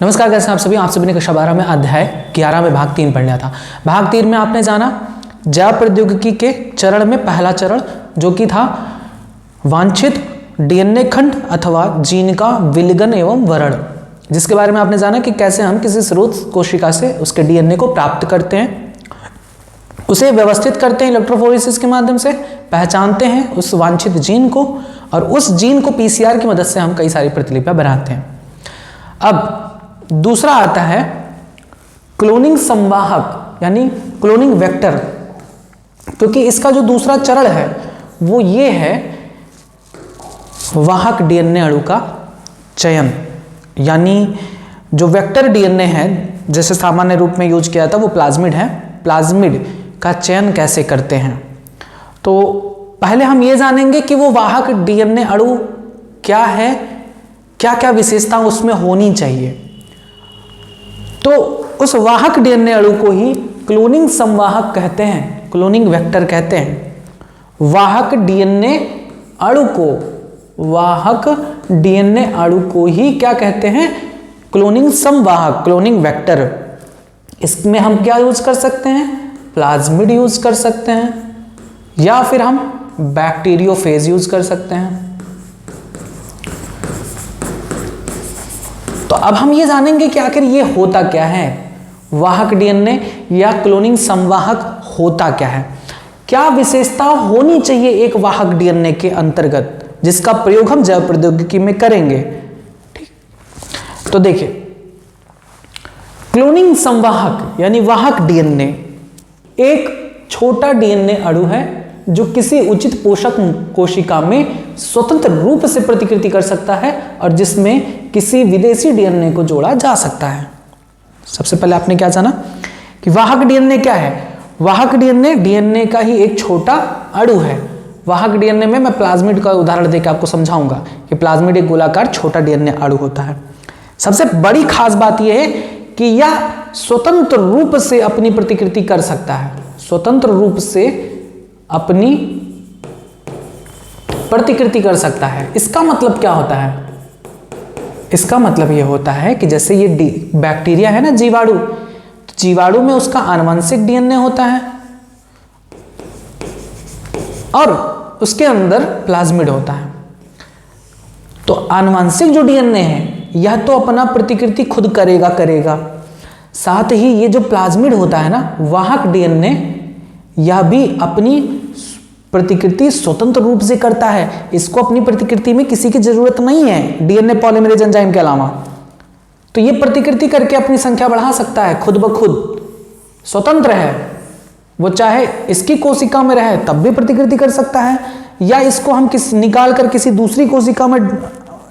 नमस्कार, कैसे हैं आप सभी ने कक्षा 12 में अध्याय 11 में भाग 3 पढ़ लिया था। भाग 3 में आपने जाना जैव प्रौद्योगिकी के चरण में पहला चरण जो कि था वांछित डीएनए खंड अथवा जीन का विलगन एवं वरण, जिसके बारे में आपने जाना कि कैसे हम किसी स्रोत कोशिका से उसके डीएनए को प्राप्त करते हैं, उसे व्यवस्थित करते हैं इलेक्ट्रोफोरेसिस के माध्यम से, पहचानते हैं उस वांछित जीन को और उस जीन को पीसीआर की मदद से हम कई सारी प्रतिलिपियां बनाते हैं। अब दूसरा आता है क्लोनिंग संवाहक यानी क्लोनिंग वेक्टर, क्योंकि इसका जो दूसरा चरण है वो ये है वाहक डीएनए अणु का चयन, यानी जो वेक्टर डीएनए है जैसे सामान्य रूप में यूज किया था वो प्लाज्मिड है, प्लाज्मिड का चयन कैसे करते हैं। तो पहले हम ये जानेंगे कि वो वाहक डीएनए अणु क्या है, क्या क्या विशेषता उसमें होनी चाहिए। तो उस वाहक डीएनए अणु को ही क्लोनिंग संवाहक कहते हैं, क्लोनिंग वेक्टर कहते हैं। वाहक डीएनए अणु को, वाहक डीएनए अणु को ही क्या कहते हैं, क्लोनिंग संवाहक, क्लोनिंग वेक्टर। इसमें हम क्या यूज कर सकते हैं, प्लाज्मिड यूज कर सकते हैं या फिर हम बैक्टीरियोफेज यूज कर सकते हैं। तो अब हम ये जानेंगे कि आखिर ये होता क्या है, वाहक डीएनए या क्लोनिंग संवाहक होता क्या है, क्या विशेषता होनी चाहिए एक वाहक डीएनए के अंतर्गत जिसका प्रयोग हम जैव प्रौद्योगिकी में करेंगे। ठीक, तो देखिए क्लोनिंग संवाहक यानी वाहक डीएनए एक छोटा डीएनए अणु है जो किसी उचित पोषक कोशिका में स्वतंत्र रूप से प्रतिकृति कर सकता है और जिसमें किसी विदेशी डीएनए को जोड़ा जा सकता है। सबसे पहले आपने क्या जाना कि वाहक डीएनए क्या है। वाहक डीएनए डीएनए का ही एक छोटा अणु है। वाहक डीएनए में मैं प्लाज्मिड का उदाहरण देकर आपको समझाऊंगा कि प्लाज्मिड एक गोलाकार छोटा डीएनए अणु होता है। सबसे बड़ी खास बात यह है कि यह स्वतंत्र रूप से अपनी प्रतिकृति कर सकता है, स्वतंत्र रूप से अपनी प्रतिकृति कर सकता है। इसका मतलब क्या होता है, इसका मतलब यह होता है कि जैसे ये बैक्टीरिया है ना, जीवाणु, तो जीवाणु में उसका आनुवंशिक डीएनए होता है और उसके अंदर प्लाज्मिड होता है। तो आनुवंशिक जो डीएनए है यह तो अपना प्रतिकृति खुद करेगा, साथ ही ये जो प्लाज्मिड होता है ना, वाहक डीएनए, यह भी अपनी प्रतिकृति स्वतंत्र रूप से करता है। इसको अपनी प्रतिकृति में किसी की जरूरत नहीं है डीएनए पॉलीमरेज एंजाइम के अलावा। तो ये प्रतिकृति करके अपनी संख्या बढ़ा सकता है, खुद ब खुद स्वतंत्र है। वो चाहे इसकी कोशिका में रहे तब भी प्रतिकृति कर सकता है, या इसको हम निकाल कर किसी दूसरी कोशिका में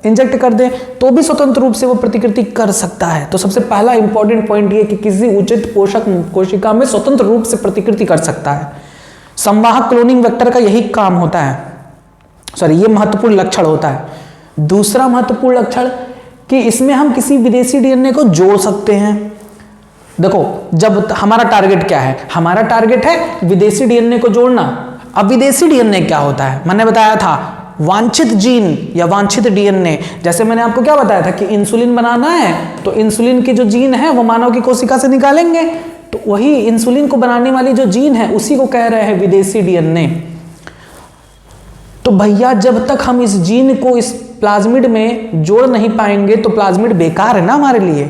इंजेक्ट कर दें तो भी स्वतंत्र रूप से वो प्रतिकृति कर सकता है। तो सबसे पहला इंपॉर्टेंट पॉइंट ये कि किसी उचित पोषक कोशिका में स्वतंत्र रूप से प्रतिकृति कर सकता है। संवाहक क्लोनिंग वेक्टर का यही काम होता है, ये महत्वपूर्ण लक्षण होता है। दूसरा महत्वपूर्ण लक्षण कि इसमें हम किसी विदेशी डीएनए को जोड़ सकते हैं। देखो, जब हमारा टारगेट क्या है, हमारा टारगेट है विदेशी डीएनए को जोड़ना। अब विदेशी डीएनए क्या होता है, मैंने बताया था वांछित जीन या वांछित डीएनए। जैसे मैंने आपको क्या बताया था कि इंसुलिन बनाना है तो इंसुलिन की जो जीन है वो मानव की कोशिका से निकालेंगे, तो वही इंसुलिन को बनाने वाली जो जीन है उसी को कह रहे हैं विदेशी डीएनए। तो भैया जब तक हम इस जीन को इस प्लाज्मिड में जोड़ नहीं पाएंगे तो प्लाज्मिड बेकार है ना हमारे लिए।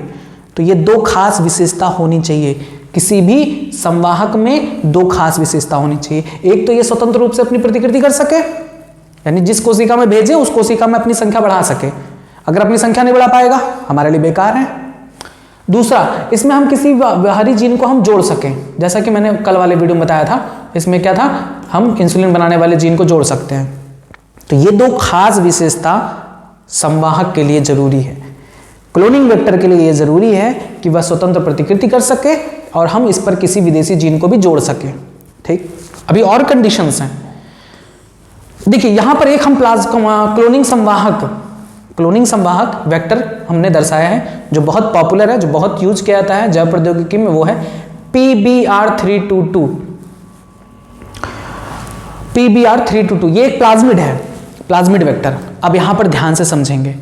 तो ये दो खास विशेषता होनी चाहिए, किसी भी संवाहक में दो खास विशेषता होनी चाहिए। एक तो ये स्वतंत्र रूप से अपनी प्रतिकृति कर सके, यानी जिस कोशिका में भेजे उस कोशिका में अपनी संख्या बढ़ा सके। अगर अपनी संख्या नहीं बढ़ा पाएगा हमारे लिए बेकार है। दूसरा, इसमें हम किसी बाहरी जीन को हम जोड़ सकें, जैसा कि मैंने कल वाले वीडियो में बताया था। इसमें क्या था, हम इंसुलिन बनाने वाले जीन को जोड़ सकते हैं। तो ये दो खास विशेषता संवाहक के लिए जरूरी है। क्लोनिंग वेक्टर के लिए यह जरूरी है कि वह स्वतंत्र प्रतिकृति कर सके और हम इस पर किसी विदेशी जीन को भी जोड़ सके। ठीक, अभी और कंडीशंस हैं। देखिए यहां पर एक हम क्लोनिंग संवाहक वेक्टर हमने दर्शाया है जो बहुत पॉपुलर है, जो बहुत यूज किया जाता है जैव प्रौद्योगिकी में, वो है PBr322। PBr322 ये एक प्लाज्मिड है, प्लाज्मिड वेक्टर। अब यहां पर ध्यान से समझेंगे,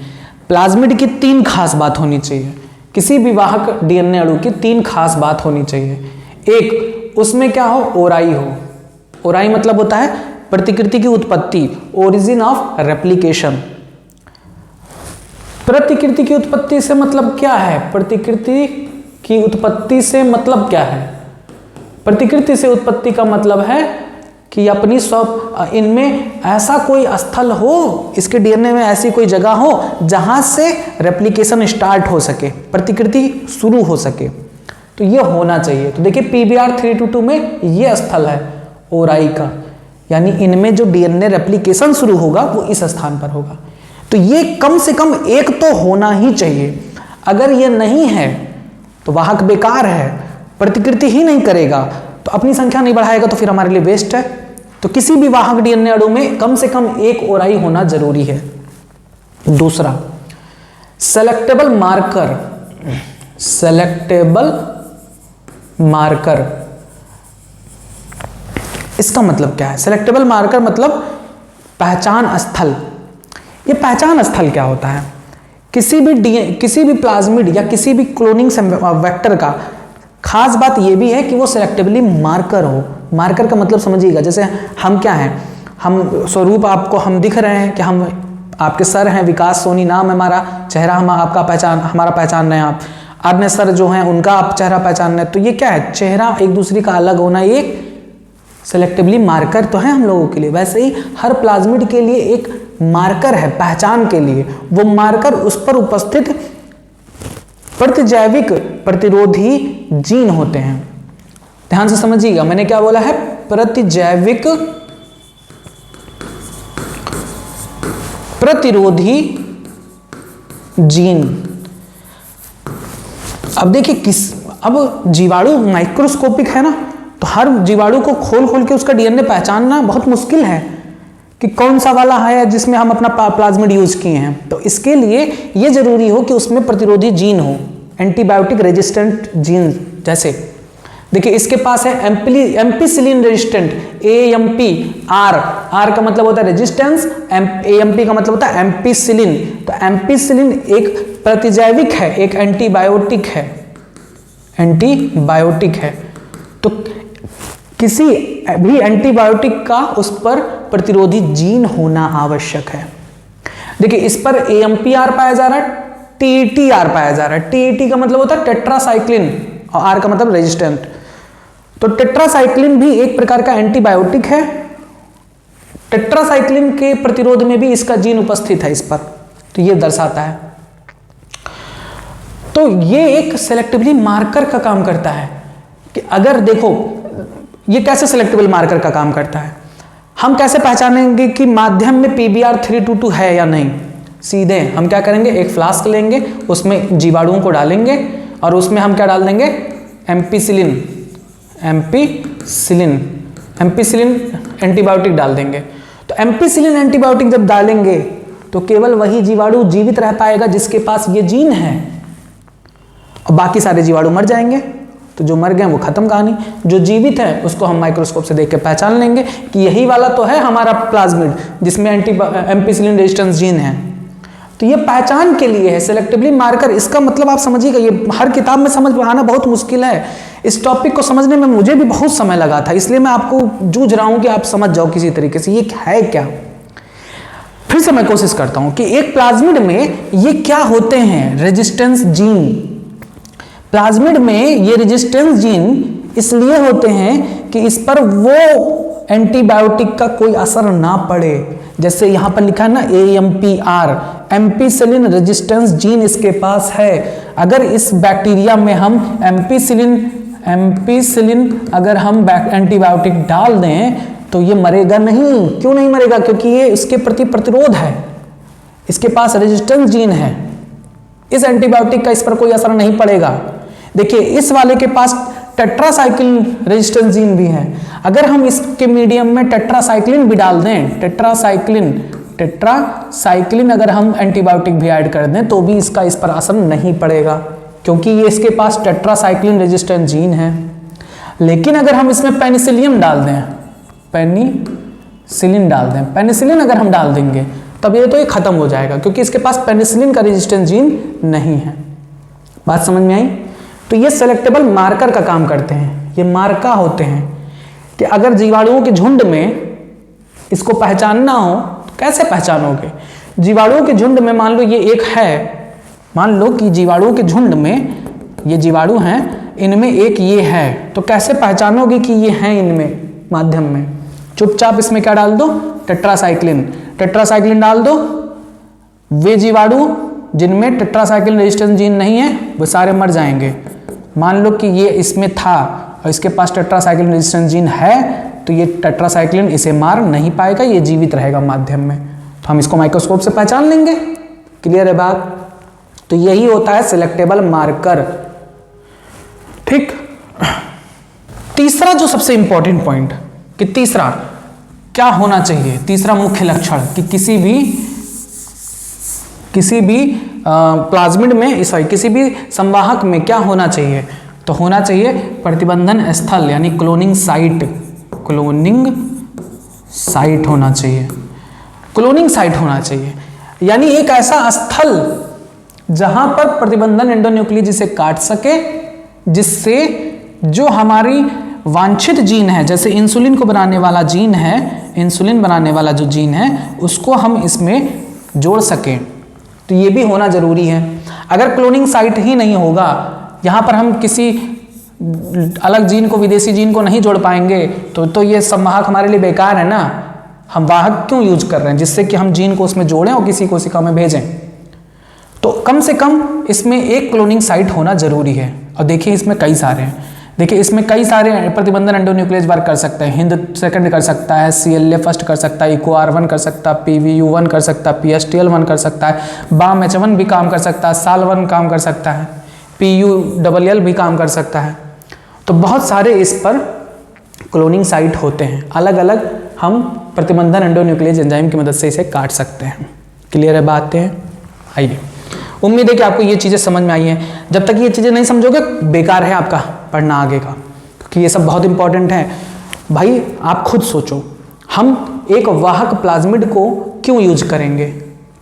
प्लाज्मिड की तीन खास बात होनी चाहिए किसी भी वाहक डीएनए अणु की 3 खास बात होनी चाहिए। एक, उसमें क्या हो, ओराई हो। ओराई मतलब होता है प्रतिकृति की उत्पत्ति, ओरिजिन ऑफ रेप्लिकेशन। प्रतिकृति की उत्पत्ति से मतलब क्या है? प्रतिकृति की उत्पत्ति से मतलब क्या है? प्रतिकृति से उत्पत्ति का मतलब है कि अपनी इनमें ऐसा कोई स्थल हो, इसके डीएनए में ऐसी कोई जगह हो जहां से रेप्लिकेशन स्टार्ट हो सके, प्रतिकृति शुरू हो सके, तो ये होना चाहिए। तो देखिए PBr 322 में ये स्थल है ओराई का, यानी इनमें जो डीएनए रेप्लिकेशन शुरू होगा वो इस स्थान पर होगा। तो ये कम से कम एक तो होना ही चाहिए। अगर ये नहीं है तो वाहक बेकार है, प्रतिकृति ही नहीं करेगा, तो अपनी संख्या नहीं बढ़ाएगा, तो फिर हमारे लिए वेस्ट है। तो किसी भी वाहक डीएनए अणु में कम से कम एक ओराई होना जरूरी है। दूसरा, सेलेक्टेबल मार्कर। सेलेक्टेबल मार्कर, इसका मतलब क्या है? सेलेक्टेबल मार्कर मतलब पहचान स्थल। ये पहचान स्थल क्या होता है? किसी भी प्लाज्मिड या किसी भी क्लोनिंग वेक्टर का खास बात यह भी है कि वो सेलेक्टिवली मार्कर हो। मार्कर का मतलब समझिएगा, जैसे हम क्या हैं, हम स्वरूप आपको हम दिख रहे हैं कि हम आपके सर हैं, विकास सोनी नाम है हमारा, चेहरा हम आपका पहचान, हमारा पहचान रहे हैं आप, अन्य सर जो हैं उनका आप चेहरा पहचान रहे हैं। तो ये क्या है? चेहरा एक दूसरे का अलग होना, ये सेलेक्टिवली मार्कर तो है हम लोगों के लिए। वैसे ही हर प्लाज्मिड के लिए एक मार्कर है पहचान के लिए। वो मार्कर उस पर उपस्थित प्रतिजैविक प्रतिरोधी जीन होते हैं। ध्यान से समझिएगा, मैंने क्या बोला है? प्रतिजैविक प्रतिरोधी जीन। अब देखिए अब जीवाणु माइक्रोस्कोपिक है ना, तो हर जीवाणु को खोल खोल के उसका डीएनए पहचानना बहुत मुश्किल है कि कौन सा वाला है जिसमें हम अपना प्लाज्मिड यूज किए हैं। तो इसके लिए ये जरूरी हो कि उसमें प्रतिरोधी जीन हो, एंटीबायोटिक रेजिस्टेंट जीन। जैसे देखिए इसके पास है एम्पीसिलिन रेजिस्टेंट, AMPR, आर का मतलब होता है रेजिस्टेंस, AMP का मतलब होता है एम्पीसिलिन। तो एम्पीसिलिन एक प्रतिजैविक है, एक एंटीबायोटिक है, एंटीबायोटिक है। तो किसी भी एंटीबायोटिक का उस पर प्रतिरोधी जीन होना आवश्यक है। देखिए इस पर AMPR पाया जा रहा है, TETR पाया जा रहा है। TET का मतलब होता है टेट्रासाइक्लिन और R का मतलब रेजिस्टेंट। तो टेट्रासाइक्लिन भी एक प्रकार का एंटीबायोटिक है। टेट्रासाइक्लिन के प्रतिरोध में भी इसका जीन उपस्थित है इस पर, तो ये दर्शाता है। तो ये एक सेलेक्टिवली मार्कर का काम करता है कि अगर देखो ये कैसे सेलेक्टिबल मार्कर का काम करता है, हम कैसे पहचानेंगे कि माध्यम में PBr 322 है या नहीं? सीधे हम क्या करेंगे, एक फ्लास्क लेंगे, उसमें जीवाणुओं को डालेंगे और उसमें हम क्या डाल देंगे? एम्पीसिलिन एंटीबायोटिक डाल देंगे। तो एम्पीसिलिन एंटीबायोटिक जब डालेंगे तो केवल वही जीवाणु जीवित रह पाएगा जिसके पास ये जीन है, और बाकी सारे जीवाणु मर जाएंगे। तो जो मर गए वो खत्म कहानी। जो जीवित है उसको हम माइक्रोस्कोप से देख के पहचान लेंगे कि यही वाला तो है हमारा प्लाज्मिड जिसमें एम्पीसिलिन रेजिस्टेंस जीन है। तो ये पहचान के लिए है सेलेक्टिवली मार्कर। इसका मतलब आप समझिएगा, ये हर किताब में समझ आना बहुत मुश्किल है। इस टॉपिक को समझने में मुझे भी बहुत समय लगा था, इसलिए मैं आपको जूझ रहा हूं कि आप समझ जाओ किसी तरीके से ये है क्या। फिर से मैं कोशिश करता हूं कि एक प्लाज्मिड में ये क्या होते हैं, रेजिस्टेंस जीन। प्लाज्मिड में ये रेजिस्टेंस जीन इसलिए होते हैं कि इस पर वो एंटीबायोटिक का कोई असर ना पड़े। जैसे यहां पर लिखा है ना AMPR, एम्पीसिलिन रेजिस्टेंस जीन इसके पास है। अगर इस बैक्टीरिया में हम एम्पीसिलिन अगर हम एंटीबायोटिक डाल दें तो ये मरेगा नहीं। क्यों नहीं मरेगा? क्योंकि ये इसके प्रति प्रतिरोध है, इसके पास रेजिस्टेंस जीन है, इस एंटीबायोटिक का इस पर कोई असर नहीं पड़ेगा। देखिए इस वाले के पास टेट्रासाइक्लिन रेजिस्टेंस जीन भी है। अगर हम इसके मीडियम में टेट्रासाइक्लिन भी डाल दें, टेट्रासाइक्लिन अगर हम एंटीबायोटिक भी ऐड कर दें तो भी इसका इस पर असर नहीं पड़ेगा, क्योंकि ये इसके पास टेट्रासाइक्लिन रेजिस्टेंस जीन है। लेकिन अगर हम इसमें पेनिसिलिन डाल दें, पेनिसिलिन अगर हम डाल देंगे तब ये तो ये खत्म हो जाएगा, क्योंकि इसके पास पेनिसिलिन का रेजिस्टेंस जीन नहीं है। बात समझ में आई? तो ये सेलेक्टेबल मार्कर का काम करते हैं, ये मार्का होते हैं कि अगर जीवाणुओं के झुंड में इसको पहचानना हो तो कैसे पहचानोगे? जीवाणुओं के झुंड में मान लो ये एक है, मान लो कि जीवाणुओं के झुंड में ये जीवाणु हैं, इनमें एक ये है, तो कैसे पहचानोगे कि ये हैं इनमें माध्यम में? चुपचाप इसमें क्या डाल दो? टेट्रासाइक्लिन। टेट्रासाइक्लिन डाल दो। वे जीवाणु जिनमें टेट्रासाइक्लिन रेजिस्टेंस जीन नहीं है वो सारे मर जाएंगे। मान लो कि ये इसमें था और इसके पास टेट्रासाइक्लिन रेजिस्टेंस जीन है, तो ये टेट्रासाइक्लिन इसे मार नहीं पाएगा, ये जीवित रहेगा माध्यम में। तो हम इसको माइक्रोस्कोप से पहचान लेंगे। क्लियर है बात? तो यही होता है सिलेक्टेबल मार्कर। ठीक। तीसरा जो सबसे इंपॉर्टेंट पॉइंट कि तीसरा क्या होना चाहिए, तीसरा मुख्य लक्षण कि किसी भी प्लाज्मिड में किसी भी संवाहक में क्या होना चाहिए, तो होना चाहिए प्रतिबंधन स्थल यानी क्लोनिंग साइट। क्लोनिंग साइट होना चाहिए, क्लोनिंग साइट होना चाहिए, यानी एक ऐसा स्थल जहां पर प्रतिबंधन एंडोन्यूक्लीज इसे काट सके, जिससे जो हमारी वांछित जीन है, जैसे इंसुलिन को बनाने वाला जीन है, इंसुलिन बनाने वाला जो जीन है उसको हम इसमें जोड़ सकें। तो ये भी होना जरूरी है। अगर क्लोनिंग साइट ही नहीं होगा, यहाँ पर हम किसी अलग जीन को, विदेशी जीन को नहीं जोड़ पाएंगे, तो ये संवाहक हमारे लिए बेकार है ना। हम वाहक क्यों यूज कर रहे हैं? जिससे कि हम जीन को उसमें जोड़ें और किसी कोशिका में भेजें। तो कम से कम इसमें एक क्लोनिंग साइट होना जरूरी है। और देखिए इसमें कई सारे हैं, देखिए इसमें कई सारे प्रतिबंधन एंडोन्यूक्लियस वर्क कर सकते हैं। हिंद सेकंड कर सकता है, CLA फर्स्ट कर सकता है, EcoR1 कर सकता है, PVU1 कर सकता है, PSTL1 कर सकता है, BAM-H1 भी काम कर सकता है, SAL1 काम कर सकता है, PULL भी काम कर सकता है। तो बहुत सारे इस पर क्लोनिंग साइट होते हैं, अलग अलग हम प्रतिबंधन एंडोन्यूक्लियस एंजाइम की मदद से इसे काट सकते हैं। क्लियर है बातें? आइए, उम्मीद है कि आपको ये चीज़ें समझ में आई हैं। जब तक ये चीज़ें नहीं समझोगे बेकार है आपका पढ़ना आगे का, क्योंकि ये सब बहुत इंपॉर्टेंट है। भाई आप खुद सोचो, हम एक वाहक प्लाज्मिड को क्यों यूज करेंगे?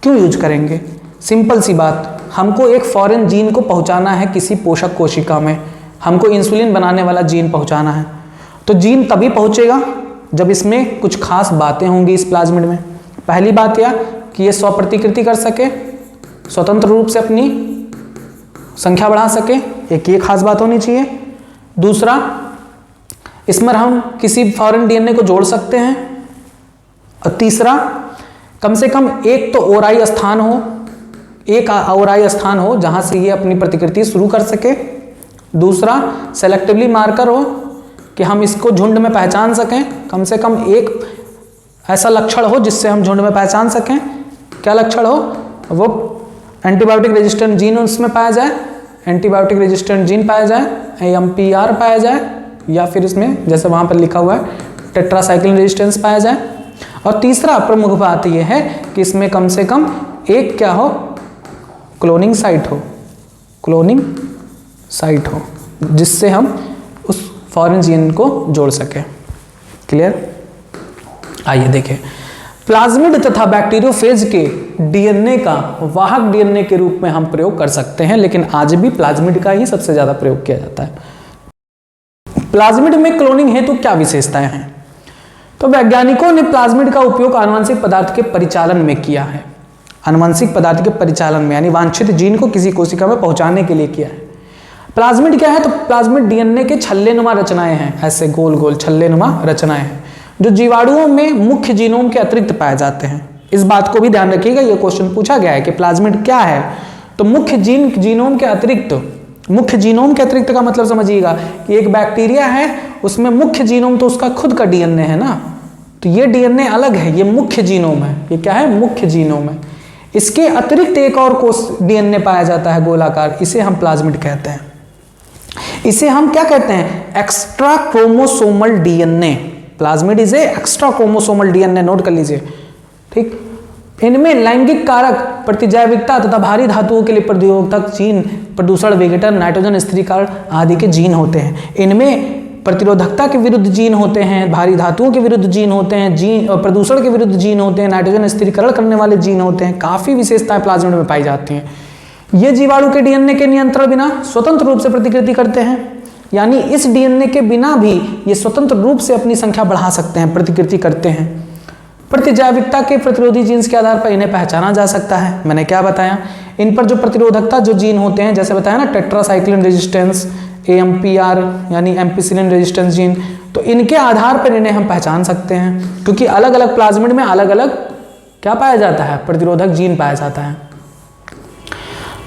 क्यों यूज करेंगे? सिंपल सी बात, हमको एक फॉरेन जीन को पहुंचाना है किसी पोषक कोशिका में, हमको इंसुलिन बनाने वाला जीन पहुंचाना है। तो जीन तभी पहुंचेगा जब इसमें कुछ खास बातें होंगी इस प्लाज्मिड में। पहली बात यह कि ये स्वप्रतिकृति कर सके, स्वतंत्र रूप से अपनी संख्या बढ़ा सके, एक ये खास बात होनी चाहिए। दूसरा, इसमें हम किसी फॉरेन DNA को जोड़ सकते हैं। और तीसरा, कम से कम एक तो ओराई स्थान हो, एक ओराई स्थान हो जहां से ये अपनी प्रतिकृति शुरू कर सके। दूसरा, सेलेक्टिवली मार्कर हो कि हम इसको झुंड में पहचान सकें, कम से कम एक ऐसा लक्षण हो जिससे हम झुंड में पहचान सकें। क्या लक्षण हो? वो एंटीबायोटिक रेजिस्टेंट जीन उसमें पाया जाए, एंटीबायोटिक रेजिस्टेंट जीन पाया जाए, AMPR पाया जाए, या फिर इसमें जैसे वहाँ पर लिखा हुआ है टेट्रासाइक्लिन रेजिस्टेंस पाया जाए। और तीसरा प्रमुख बात यह है कि इसमें कम से कम एक क्या हो? क्लोनिंग साइट हो, क्लोनिंग साइट हो, जिससे हम उस फॉरेन जीन को जोड़ सकें। क्लियर? आइए देखें, प्लाज्मिड तथा बैक्टीरियोफेज के DNA का वाहक DNA के रूप में हम प्रयोग कर सकते हैं, लेकिन आज भी प्लाज्मिड का ही सबसे ज्यादा प्रयोग किया जाता है। प्लाज्मिड में क्लोनिंग हेतु क्या विशेषताएं हैं? तो वैज्ञानिकों ने प्लाज्मिड का उपयोग आनुवंशिक पदार्थ के परिचालन में किया है। आनुवंशिक पदार्थ के परिचालन में यानी वांछित जीन को किसी कोशिका में पहुंचाने के लिए किया है। प्लाज्मिड क्या है? तो प्लाज्मिड DNA के छल्लेनुमा रचनाएं हैं, ऐसे गोल गोल छल्लेनुमा रचनाएं हैं जो जीवाणुओं में मुख्य जीनोम के अतिरिक्त पाए जाते हैं। इस बात को भी ध्यान रखिएगा, यह क्वेश्चन पूछा गया है कि प्लाज्मिड क्या है। तो मुख्य जीनोम के अतिरिक्त, मुख्य जीनोम के अतिरिक्त का मतलब समझिएगा कि एक बैक्टीरिया है उसमें मुख्य जीनोम तो उसका खुद का DNA है ना, तो ये DNA अलग है, ये मुख्य जीनोम है। ये क्या है? मुख्य जीनोम है। इसके अतिरिक्त एक और कोश DNA पाया जाता है गोलाकार, इसे हम प्लाज्मिड कहते हैं। इसे हम क्या कहते हैं? Extra chromosomal DNA। Plasmid is extra chromosomal DNA, note कर लीजिए। ठीक, इनमें लैंगिक कारक, प्रतिजैविकता तथा भारी धातुओं के लिए प्रयोगक जीन, प्रदूषण विघटन, नाइट्रोजन स्थिरीकरण आदि के जीन होते हैं। इनमें प्रतिरोधकता के विरुद्ध जीन होते हैं, भारी धातुओं के विरुद्ध जीन होते हैं, प्रदूषण के विरुद्ध जीन होते हैं, नाइट्रोजन स्थिरीकरण करने वाले जीन होते हैं। काफी विशेषताएं प्लाज्मिड में पाई जाती हैं। ये जीवाणु के डीएनए के नियंत्रण बिना स्वतंत्र रूप से प्रतिकृति करते हैं, यानी इस डीएनए के बिना भी ये स्वतंत्र रूप से अपनी संख्या बढ़ा सकते हैं, प्रतिकृति करते हैं। प्रतिजैविकता के प्रतिरोधी जीन्स के आधार पर इन्हें पहचाना जा सकता है। मैंने क्या बताया, इन पर जो प्रतिरोधकता जो जीन होते हैं, जैसे बताया ना टेट्रासाइक्लिन रेजिस्टेंस, AMPR यानी एम्पिसिलिन रेजिस्टेंस जीन, तो इनके आधार पर इन्हें हम पहचान सकते हैं, क्योंकि अलग अलग प्लाज्मिड में अलग अलग क्या पाया जाता है, प्रतिरोधक जीन पाया जाता है।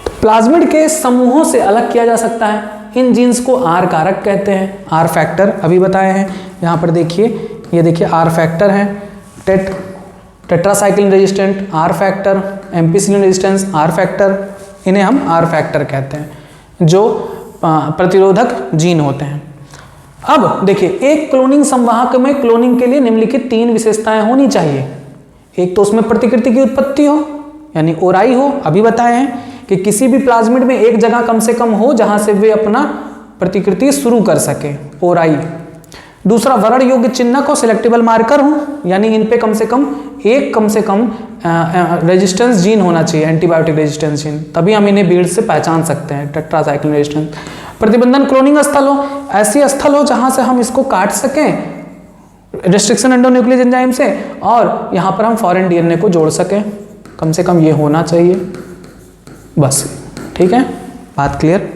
तो प्लाज्मिड के समूहों से अलग किया जा सकता है। इन जीन्स को R कारक कहते हैं, R फैक्टर अभी बताए हैं। यहाँ पर देखिए, ये देखिए R फैक्टर है, tetracycline resistant R factor, ampicillin resistance R factor, इन्हें हम R फैक्टर कहते हैं, जो प्रतिरोधक जीन होते हैं। अब देखिए, एक क्लोनिंग संवाहक में क्लोनिंग के लिए निम्नलिखित 3 विशेषताएं होनी चाहिए। एक तो उसमें प्रतिकृति की उत्पत्ति हो, यानी ओराई हो, अभी बताए हैं कि किसी भी प्लाज्मिड में एक जगह कम से कम हो जहां से वे अपना प्रतिकृति शुरू कर सके, ओराई। दूसरा, वरण योग्य चिन्हक हो, सिलेक्टेबल मार्कर हो, यानी इन पे कम से कम रेजिस्टेंस जीन होना चाहिए, एंटीबायोटिक रेजिस्टेंस जीन, तभी हम इन्हें भीड़ से पहचान सकते हैं, टेट्रासाइक्लिन रेजिस्टेंस। प्रतिबंधन क्लोनिंग स्थल हो, ऐसी स्थल हो जहां से हम इसको काट सकें रेस्ट्रिक्शन एंडोन्यूक्लियस एंजाइम से, और यहां पर हम फॉरेन डीएनए को जोड़ सकें, कम से कम ये होना चाहिए, बस। ठीक है, बात क्लियर।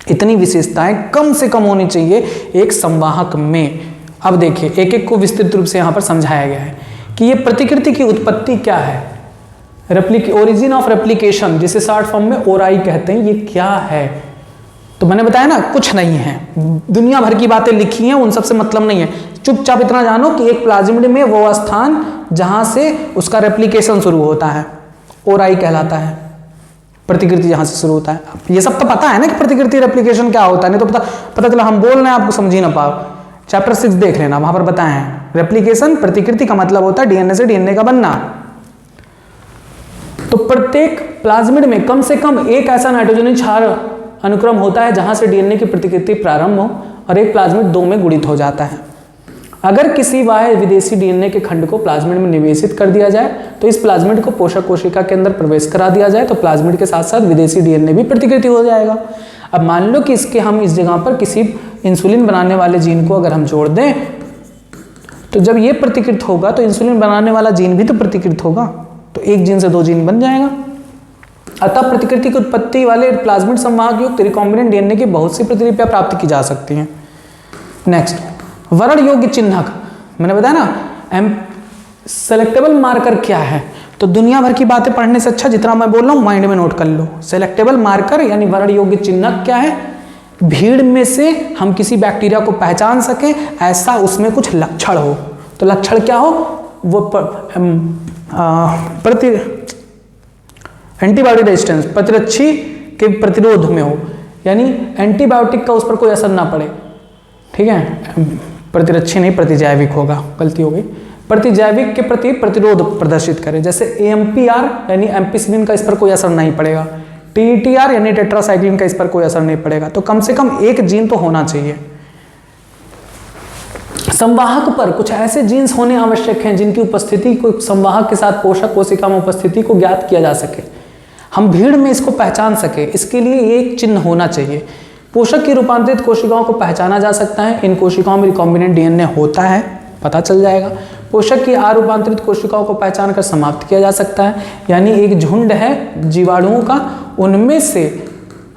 इतनी विशेषताएं कम से कम होनी चाहिए एक संवाहक में। अब देखिए, एक एक को विस्तृत रूप से यहां पर समझाया गया है कि ये प्रतिकृति की उत्पत्ति क्या है, ओरिजिन ऑफ रेप्लिकेशन, जिसे शॉर्ट फॉर्म में ओराई कहते हैं, ये क्या है। तो मैंने बताया ना, कुछ नहीं है, दुनिया भर की बातें लिखी हैं, उन सबसे मतलब नहीं है। चुपचाप इतना जानो कि एक प्लाज्मिड में वो स्थान जहां से उसका रेप्लिकेशन शुरू होता है, ओराई कहलाता है, प्रतिकृति जहां से शुरू होता है। ये सब तो पता है ना कि प्रतिकृति रेप्लिकेशन क्या होता है, नहीं तो पता चला हम बोल रहे हैं आपको समझ ही ना पाओ। चैप्टर 6 देख लेना, वहां पर बताए हैं। रेप्लिकेशन, प्रतिकृति का मतलब होता है डीएनए से डीएनए का बनना। तो प्रत्येक प्लाज्मिड में कम से कम एक ऐसा नाइट्रोजनी क्षार अनुक्रम होता है जहां से डीएनए की प्रतिकृति प्रारंभ हो, और एक प्लाज्मिड 2 में गुणित हो जाता है। अगर किसी बाह्य विदेशी डीएनए के खंड को प्लाज्मिड में निवेशित कर दिया जाए, तो इस प्लाज्मिड को पोषक कोशिका के अंदर प्रवेश करा दिया जाए, तो प्लाज्मिड के साथ साथ विदेशी डीएनए भी प्रतिकृति हो जाएगा। अब मान लो कि इसके हम इस जगह पर किसी इंसुलिन बनाने वाले जीन को अगर हम जोड़ दें, तो जब ये प्रतिकृत होगा तो इंसुलिन बनाने वाला जीन भी तो प्रतिकृत होगा, तो एक जीन से 2 जीन बन जाएगा। अतः प्रतिकृति की उत्पत्ति वाले प्लाज्मिड संवाहक युक्त रिकॉम्बिनेंट डीएनए की बहुत सी प्रतिलिपियां प्राप्त की जा सकती हैं। नेक्स्ट, वरण योग्य चिन्हक, मैंने बताया ना सेलेक्टेबल मार्कर क्या है। तो दुनिया भर की बातें पढ़ने से अच्छा जितना मैं बोल रहा हूं माइंड में नोट कर लो। सेलेक्टेबल मार्कर यानी वरण योग्य चिन्हक क्या है, भीड़ में से हम किसी बैक्टीरिया को पहचान सके, ऐसा उसमें कुछ लक्षण हो। तो लक्षण क्या हो, वो एंटीबायोटिक रेजिस्टेंस, प्रतिरक्षी के प्रतिरोध में हो, यानी एंटीबायोटिक का उस पर कोई असर ना पड़े। ठीक है, प्रतिरक्षी नहीं प्रतिजैविक होगा, गलती हो गई। प्रतिजैविक के प्रति प्रतिरोध प्रदर्शित करें, जैसे AMPR यानी एम्पिसिलिन का इस पर कोई असर नहीं पड़ेगा, TTR यानी टेट्रासाइक्लिन का इस पर कोई असर नहीं पड़ेगा। तो कम से कम एक जीन तो होना चाहिए। संवाहक पर कुछ ऐसे जीन्स होने आवश्यक हैं जिनकी उपस्थिति को संवाहक के साथ पोषक कोशिका में उपस्थिति को ज्ञात किया जा सके, हम भीड़ में इसको पहचान सके। इसके लिए एक चिन्ह होना चाहिए। पोषक की रूपांतरित कोशिकाओं को पहचाना जा सकता है, इन कोशिकाओं में रिकॉम्बिनेंट डीएनए होता है, पता चल जाएगा। पोषक की अरूपांतरित कोशिकाओं को पहचान कर समाप्त किया जा सकता है, यानी एक झुंड है जीवाणुओं का, उनमें से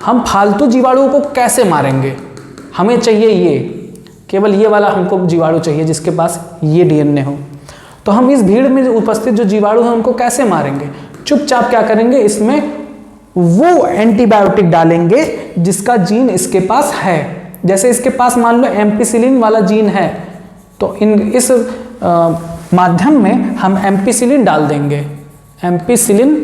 हम फालतू जीवाणुओं को कैसे मारेंगे, हमें चाहिए ये, केवल ये वाला हमको जीवाणु चाहिए जिसके पास ये डीएनए हो। तो हम इस भीड़ में उपस्थित जो जीवाणु हैं उनको कैसे मारेंगे, चुपचाप क्या करेंगे, इसमें वो एंटीबायोटिक डालेंगे जिसका जीन इसके पास है। जैसे इसके पास मान लो एम्पिसिलिन वाला जीन है, तो इस माध्यम में हम एम्पिसिलिन डाल देंगे, एम्पिसिलिन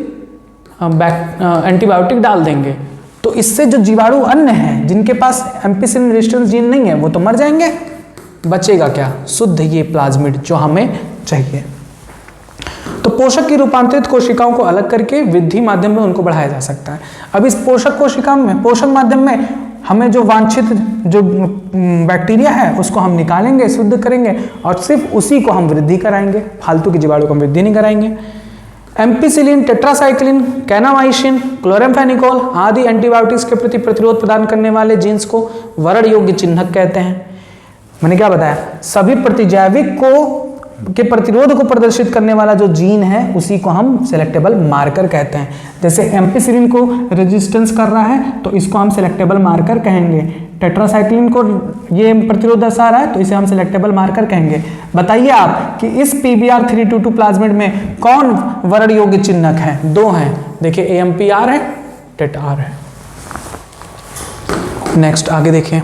एंटीबायोटिक डाल देंगे। तो इससे जो जीवाणु अन्य हैं जिनके पास एम्पिसिलिन रेजिस्टेंस जीन नहीं है वो तो मर जाएंगे, बचेगा क्या, शुद्ध ये प्लाज्मिड जो हमें चाहिए। तो पोषक की रूपांतरित कोशिकाओं को अलग करके वृद्धि माध्यम में उनको बढ़ाया जा सकता है। अब इस पोषक कोशिका में, पोषक माध्यम में हमें जो वांछित जो बैक्टीरिया है उसको हम निकालेंगे, शुद्ध करेंगे और सिर्फ उसी को हम वृद्धि कराएंगे, फालतू की जीवाणु को हम वृद्धि नहीं कराएंगे। एम्पिसिलिन, टेट्रासाइक्लिन, कैनामाइसिन, क्लोराम्फेनिकोल आदि एंटीबायोटिक्स के प्रति प्रतिरोध प्रदान करने वाले जीन्स को वरण योग्य चिन्हक कहते हैं। मैंने क्या बताया, सभी प्रतिजैविक के प्रतिरोध को प्रदर्शित करने वाला जो जीन है उसी को हम सिलेक्टेबल मार्कर कहते हैं। जैसे एम्पिसिलिन को रेजिस्टेंस कर रहा है तो इसको हम सिलेक्टेबल मार्कर कहेंगे, टेट्रासाइक्लिन को ये प्रतिरोध दर्शा रहा है तो इसे हम सिलेक्टेबल मार्कर कहेंगे। बताइए आप कि इस PBr322 प्लाज्मिड में कौन वरण योग्य चिन्हक है? दो हैं, देखिए AMPR है, TETR है। नेक्स्ट आगे देखिए,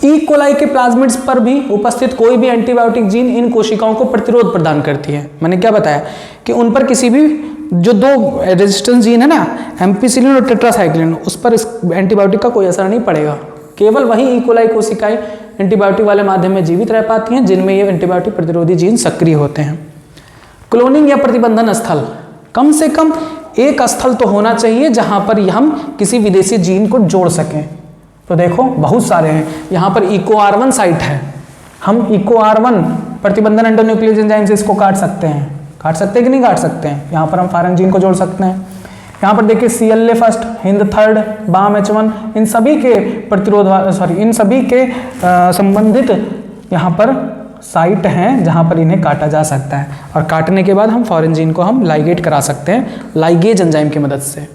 ई कोलाई के प्लाज्मिड्स पर भी उपस्थित कोई भी एंटीबायोटिक जीन इन कोशिकाओं को प्रतिरोध प्रदान करती है। मैंने क्या बताया कि उन पर किसी भी जो दो रेजिस्टेंस जीन है ना, एम्पिसिलिन और टेट्रासाइक्लिन, उस पर इस एंटीबायोटिक का कोई असर नहीं पड़ेगा। केवल वही ई कोलाई कोशिकाएं एंटीबायोटिक वाले माध्यम में जीवित रह पाती हैं जिनमें ये एंटीबायोटिक प्रतिरोधी जीन सक्रिय होते हैं। क्लोनिंग या प्रतिबंधन स्थल, कम से कम एक स्थल तो होना चाहिए जहां पर हम किसी विदेशी जीन को जोड़ सकें। तो देखो बहुत सारे हैं, यहाँ पर EcoR1 साइट है, हम EcoR1 प्रतिबंधन एंडोन्यूक्लियस एंजाइम से इसको काट सकते हैं कि नहीं काट सकते हैं। यहाँ पर हम फारन जीन को जोड़ सकते हैं। यहाँ पर देखिए CLA first, Hind third, BAM-H1, इन सभी के इन सभी के संबंधित यहाँ पर साइट हैं जहाँ पर इन्हें काटा जा सकता है, और काटने के बाद हम फॉरेन जीन को हम लाइगेट करा सकते हैं लाइगेज एंजाइम की मदद से।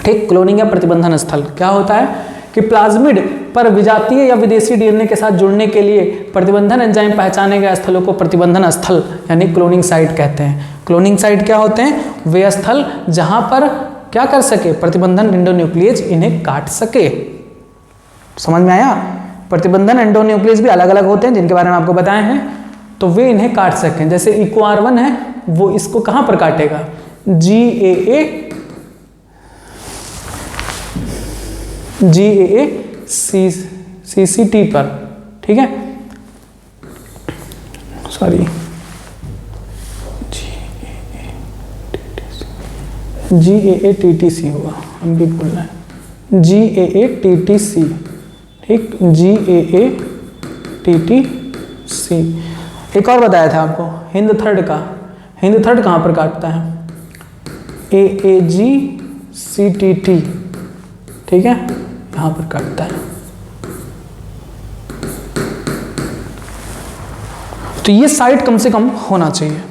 ठीक, क्लोनिंग या प्रतिबंधन स्थल क्या होता है कि प्लाज्मिड पर विजातीय या विदेशी DNA के साथ जुड़ने के लिए प्रतिबंधन एंजाइम पहचाने गए स्थलों को प्रतिबंधन स्थल यानी क्लोनिंग साइट कहते हैं। क्लोनिंग साइट क्या होते हैं? वे स्थल जहां पर क्या कर सके, प्रतिबंधन एंडोन्यूक्लियस इन्हें काट सके। समझ में आया? प्रतिबंधन एंडोन्यूक्लियस भी अलग अलग होते हैं जिनके बारे में आपको बताए हैं, तो वे इन्हें काट सकें। जैसे EcoR1 है, वो इसको कहां पर काटेगा? GAA-CCT पर, ठीक है, सॉरी GAA-TTC होगा, हम भी बोल रहे हैं GAA-TTC, ठीक, GAA-TTC। एक और बताया था आपको हिंद थर्ड का, हिंद थर्ड कहाँ पर काटता है? AAG-CTT, ठीक है, यहाँ पर काटता है। तो ये साइट कम से कम होना चाहिए।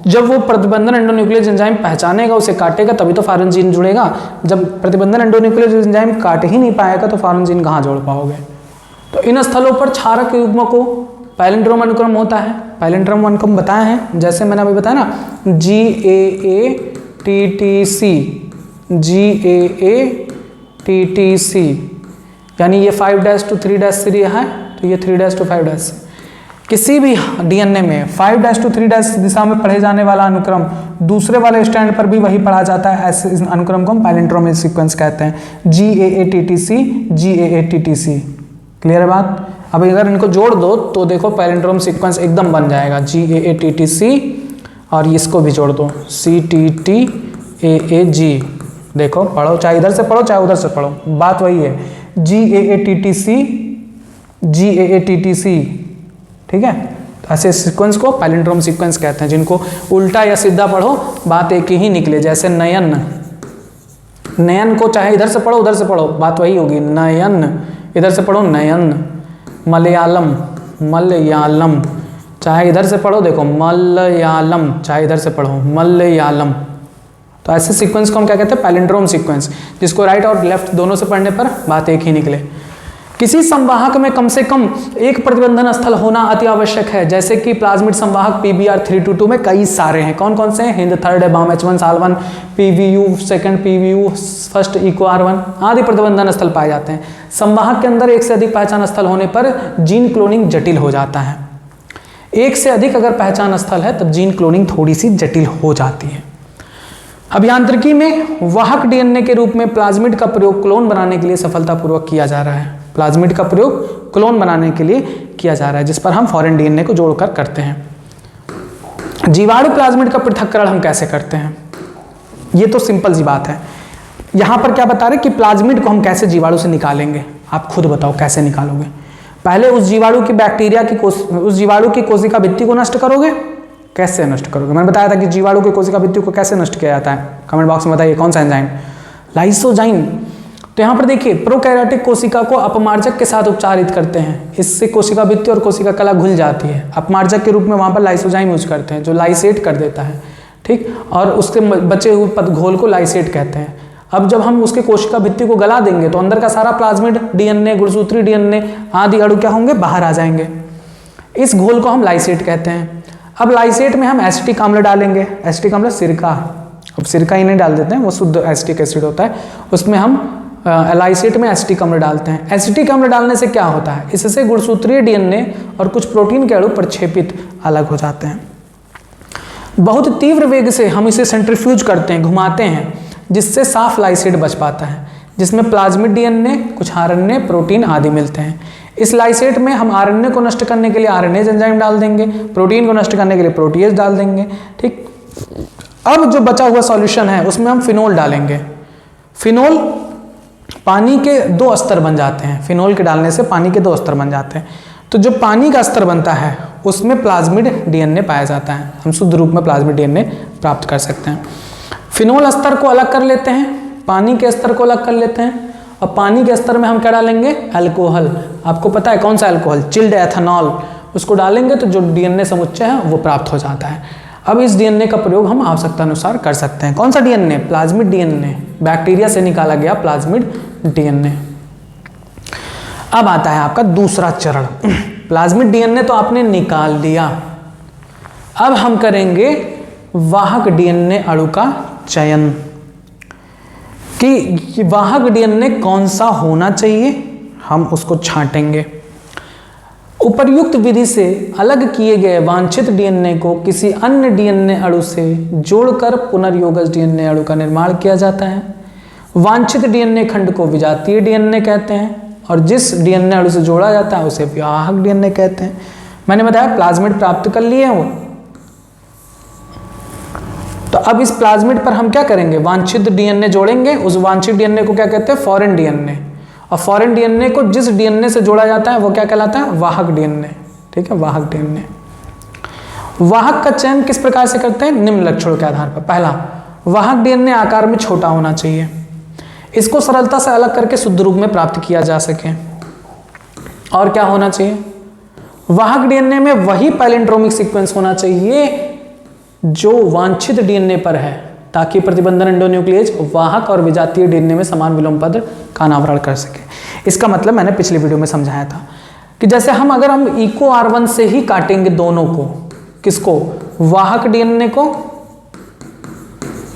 जब वो प्रतिबंधन एंडोन्यूक्लियस एंजाइम पहचानेगा, उसे काटेगा, तभी तो फॉरेन जीन जुड़ेगा। जब प्रतिबंधन एंडोन्यूक्लियस एंजाइम काट ही नहीं पाएगा तो फॉरेन जीन कहाँ जोड़ पाओगे? तो इन स्थलों पर क्षारक युग्मों को पैलिंड्रोम अनुक्रम होता है। पैलिंड्रोम अनुक्रम बताए हैं, जैसे मैंने अभी बताया ना, GAA-TTC, यानी ये 5' to 3' है, तो ये 3' to 5'। किसी भी DNA में 5' to 3' दिशा में पढ़े जाने वाला अनुक्रम दूसरे वाले स्टैंड पर भी वही पढ़ा जाता है। ऐसे इस अनुक्रम को हम पैलिंड्रोम सीक्वेंस कहते हैं। GAA-TTC, GAA-TTC, क्लियर है बात? अब अगर इनको जोड़ दो तो देखो पैलिंड्रोम सीक्वेंस एकदम बन जाएगा। GAA-TTC और इसको भी जोड़ दो, CTT-AAG। देखो पढ़ो, चाहे इधर से पढ़ो चाहे उधर से पढ़ो, बात वही है। GAA-TTC, GAA-TTC, ठीक है। तो ऐसे सीक्वेंस को पैलिंड्रोम सीक्वेंस कहते हैं, जिनको उल्टा या सीधा पढ़ो बात एक ही निकले। जैसे नयन, नयन को चाहे इधर से पढ़ो उधर से पढ़ो बात वही होगी, नयन, इधर से पढ़ो नयन। मलयालम, मलयालम, चाहे इधर से पढ़ो, देखो मलयालम, चाहे इधर से पढ़ो मलयालम। तो ऐसे सीक्वेंस को हम क्या कहते हैं? पैलिंड्रोम सीक्वेंस, जिसको राइट और लेफ्ट दोनों से पढ़ने पर बात एक ही निकले। किसी संवाहक में कम से कम एक प्रतिबंधन स्थल होना अति आवश्यक है। जैसे कि प्लाज्मिड संवाहक PBr322 में कई सारे हैं। कौन कौन से हैं? हिंद थर्ड है, BAM-H1, SAL1, PVU second, PVU first, EcoR1 आदि प्रतिबंधन स्थल पाए जाते हैं। संवाहक के अंदर एक से अधिक पहचान स्थल होने पर जीन क्लोनिंग जटिल हो जाता है। एक से अधिक अगर पहचान स्थल है तब जीन क्लोनिंग थोड़ी सी जटिल हो जाती है। अभियांत्रिकी में वाहक DNA के रूप में प्लाज्मिड का प्रयोग क्लोन बनाने के लिए सफलतापूर्वक किया जा रहा है। प्लाज्मिड का प्रयोग क्लोन बनाने के लिए किया जा रहा है, जिस पर हम फॉरेन DNA को जोड़कर करते हैं। जीवाणु प्लाज्मिड का पृथक्करण हम कैसे करते हैं? ये तो सिंपल सी बात है। यहां पर क्या बता रहे कि प्लाज्मिड को हम कैसे जीवाणु से निकालेंगे? आप खुद बताओ कैसे निकालोगे? पहले उस जीवाणु की बैक्टीरिया की उस जीवाणु की कोशिका भित्ति को नष्ट करोगे। कैसे नष्ट करोगे? मैंने बताया था कि जीवाणु की कोशिका भित्ति को कैसे नष्ट किया जाता है, कमेंट बॉक्स में बताइए कौन सा एंजाइम? लाइसोजाइम। तो यहाँ पर देखिए प्रोकैरियोटिक कोशिका को अपमार्जक के साथ उपचारित करते हैं, इससे कोशिका भित्ति और कोशिका कला घुल जाती है। अपमार्जक के रूप में वहाँ पर लाइसोजाइम यूज करते हैं जो लाइसेट कर देता है, ठीक, और उसके बचे हुए घोल को लाइसेट कहते हैं। अब जब हम उसके कोशिका भित्ति को गला देंगे तो अंदर का सारा प्लाज्मिड डीएनए, गुणसूत्री डीएनए आदि अणु क्या होंगे? बाहर आ जाएंगे। इस घोल को हम लाइसेट कहते हैं। अब लाइसेट में हम एसिटिक अम्ल डालेंगे। एसिटिक अम्ल सिरका, अब सिरका ही नहीं डाल देते हैं, वो शुद्ध एसिटिक एसिड होता है, उसमें हम लाइसेट में एसिटिक अम्ल डालते हैं। एसिटिक अम्ल डालने से क्या होता है? इससे गुणसूत्रीय डीएनए और कुछ प्रोटीन के अणु प्रक्षेपित अलग हो जाते हैं। बहुत तीव्र वेग से हम इसे सेंट्रीफ्यूज करते हैं, घुमाते हैं, जिससे साफ लाइसेट बच पाता है, जिसमें प्लाज्मिड डीएनए, कुछ आरएनए, प्रोटीन आदि मिलते हैं। इस लाइसेट में हम आरएनए को नष्ट करने के लिए आरएनएज एंजाइम डाल देंगे, प्रोटीन को नष्ट करने के लिए प्रोटीएज डाल देंगे, ठीक। अब जो बचा हुआ सॉल्यूशन है उसमें हम फिनोल डालेंगे। फिनोल पानी के 2 स्तर बन जाते हैं, फिनोल के डालने से पानी के 2 स्तर बन जाते हैं। तो जो पानी का स्तर बनता है उसमें प्लाज्मिड डीएनए पाया जाता है, हम शुद्ध रूप में प्लाज्मिड डीएनए प्राप्त कर सकते हैं। फिनोल स्तर को अलग कर लेते हैं, पानी के स्तर को अलग कर लेते हैं, और पानी के स्तर में हम क्या डालेंगे? अल्कोहल। आपको पता है कौन सा अल्कोहल? Chilled ethanol. उसको डालेंगे तो जो डीएनए समुच्चय है वो प्राप्त हो जाता है। अब इस डीएनए का प्रयोग हम आवश्यकता अनुसार कर सकते हैं। कौन सा डीएनए? प्लाज्मिड डीएनए, बैक्टीरिया से निकाला गया प्लाज्मिड डीएनए। अब आता है आपका दूसरा चरण। प्लाज्मिड डीएनए तो आपने निकाल लिया, अब हम करेंगे वाहक डीएनए अणु का चयन कि वाहक डीएनए कौन सा होना चाहिए, हम उसको छांटेंगे। उपर्युक्त विधि से अलग किए गए वांछित डीएनए को किसी अन्य डीएनए अणु से जोड़कर पुनर्योगज डीएनए अणु का निर्माण किया जाता है। वांछित डीएनए खंड को विजातीय डीएनए कहते हैं और जिस डीएनए अणु से जोड़ा जाता है उसे वाहक डीएनए कहते हैं। मैंने बताया प्लाज्मिड प्राप्त कर लिए हैं वो, तो अब इस प्लाज्मिड पर हम क्या करेंगे? वांछित डीएनए जोड़ेंगे। उस वांछित डीएनए को क्या कहते हैं? Foreign DNA. और फॉरेन डीएनए को जिस डीएनए से जोड़ा जाता है वो क्या कहलाता है? वाहक डीएनए, ठीक है, वाहक डीएनए। वाहक का चयन किस प्रकार से करते हैं? निम्न लक्षणों के आधार पर। पहला, वाहक डीएनए आकार में छोटा होना चाहिए, इसको सरलता से अलग करके शुद्ध रूप में प्राप्त किया जा सके। और क्या होना चाहिए? वाहक डीएनए में वही पैलिंड्रोमिक सीक्वेंस होना चाहिए जो वांछित डीएनए पर है, ताकि प्रतिबंधन एंडोन्यूक्लियेज वाहक और विजातीय डीएनए में समान विलोम पद का अनावरण कर सके। इसका मतलब मैंने पिछली वीडियो में समझाया था कि जैसे अगर हम इको R1 से ही काटेंगे दोनों को, किसको? वाहक डीएनए को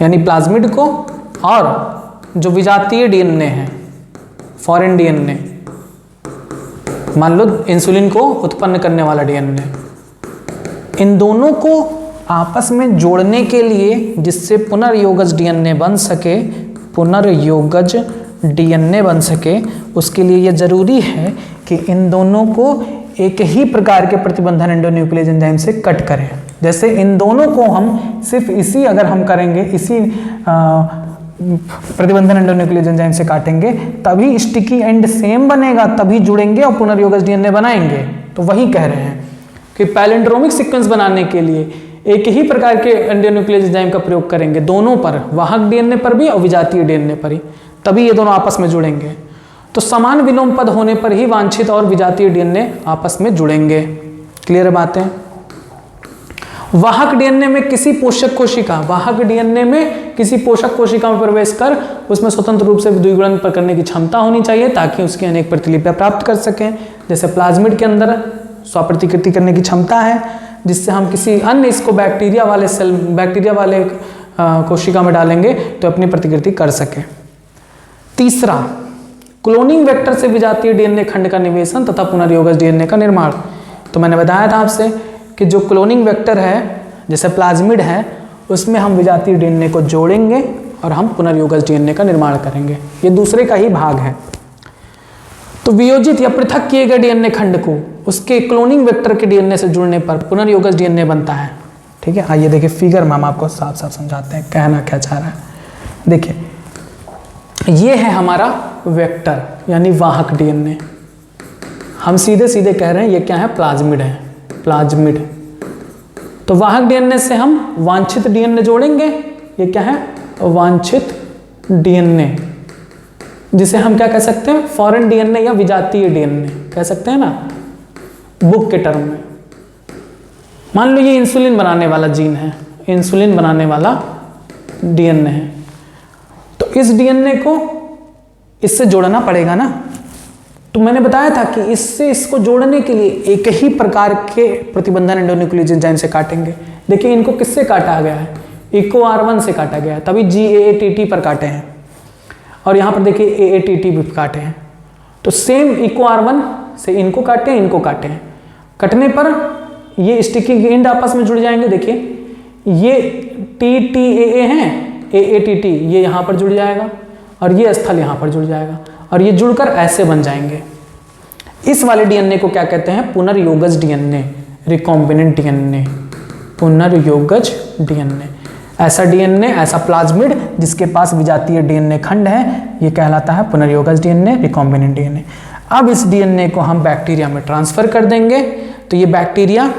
यानी प्लाज्मिड को, और जो विजातीय डीएनए है फॉरेन डीएनए, मान लो इंसुलिन को उत्पन्न करने वाला डीएनए, इन दोनों को आपस में जोड़ने के लिए जिससे पुनर्योगज डीएनए बन सके, पुनर्योगज डीएनए बन सके, उसके लिए यह जरूरी है कि इन दोनों को एक ही प्रकार के प्रतिबंधन एंडोन्यूक्लियेज एंजाइम से कट करें। जैसे इन दोनों को हम सिर्फ इसी अगर हम करेंगे, इसी प्रतिबंधन एंडोन्यूक्लियेज एंजाइम से काटेंगे, तभी स्टिकी एंड सेम बनेगा, तभी जुड़ेंगे और पुनर्योगज डीएनए बनाएंगे। तो वही कह रहे हैं कि पैलिंड्रोमिक सीक्वेंस बनाने के लिए एक ही प्रकार के एंडोन्यूक्लियेज एंजाइम का प्रयोग करेंगे, दोनों पर, वाहक डीएनए पर भी और विजातीय डीएनए पर ही, तभी ये दोनों आपस में जुड़ेंगे। तो समान विलोम पद होने पर ही वांछित और विजातीय डीएनए आपस में जुड़ेंगे। क्लियर बातें? वाहक डीएनए में किसी पोषक कोशिका, वाहक डीएनए में किसी पोषक कोशिका में प्रवेश कर उसमें स्वतंत्र रूप से द्विगुणन करने की क्षमता होनी चाहिए, ताकि उसकी अनेक प्रतिलिपियां प्राप्त कर सकें। जैसे प्लाज्मिड के अंदर स्वप्रतिकृति करने की क्षमता है, जिससे हम किसी अन्य इसको बैक्टीरिया वाले कोशिका में डालेंगे तो अपनी प्रतिकृति कर सके। तीसरा, क्लोनिंग वेक्टर से विजातीय डीएनए खंड का निवेशन तथा पुनर्योगज डीएनए का निर्माण। तो मैंने बताया था आपसे कि जो क्लोनिंग वेक्टर है, जैसे प्लाज्मिड है, उसमें हम विजातीय डीएनए को जोड़ेंगे और हम पुनर्योगज डीएनए का निर्माण करेंगे। ये दूसरे का ही भाग है। तो वियोजित या पृथक किए गए डीएनए खंड को उसके क्लोनिंग वेक्टर के डीएनए से जुड़ने पर पुनर्योगज डीएनए बनता है। ठीक है, आइए देखिए फिगर में हम आपको साफ साफ समझाते हैं कहना क्या चाह रहा है। देखिए, ये है हमारा वेक्टर यानी वाहक डीएनए। हम सीधे सीधे कह रहे हैं ये क्या है, प्लाज्मिड है, प्लाज्मिड। तो वाहक डीएनए से हम वांछित डीएनए जोड़ेंगे, ये क्या है, वांछित डीएनए, जिसे हम क्या कह सकते हैं, फॉरेन डीएनए या विजातीय डीएनए कह सकते हैं ना बुक के टर्म में। मान लो ये इंसुलिन बनाने वाला जीन है, इंसुलिन बनाने वाला डीएनए है, तो इस डीएनए को इससे जोड़ना पड़ेगा ना। तो मैंने बताया था कि इससे इसको जोड़ने के लिए एक ही प्रकार के प्रतिबंधन एंडोन्यूक्लियोटाइड एंजाइम से काटेंगे। देखिए इनको किससे काटा गया है, EcoR1 से काटा गया है, तभी GAATT पर काटे हैं, और यहाँ पर देखिए AATT भी काटे हैं। तो सेम EcoR1 से इनको काटे हैं, इनको काटे हैं, कटने पर ये स्टिकिंग एंड आपस में जुड़ जाएंगे। देखिए ये TTAA हैं, AATT ये यहाँ पर जुड़ जाएगा, और ये स्थल यहाँ पर जुड़ जाएगा, और ये जुड़कर ऐसे बन जाएंगे। इस वाले डीएनए को क्या कहते हैं, पुनर्योगज डीएनए, रिकॉम्बिनेंट डीएनए, पुनर्योगज डीएनए। ऐसा डीएनए, ऐसा प्लाज्मिड जिसके पास विजातीय डीएनए खंड है, ये कहलाता है पुनर्योगज डीएनए, रिकॉम्बिनेंट डीएनए। अब इस डीएनए को हम बैक्टीरिया में ट्रांसफर कर देंगे, तो ये बैक्टीरिया,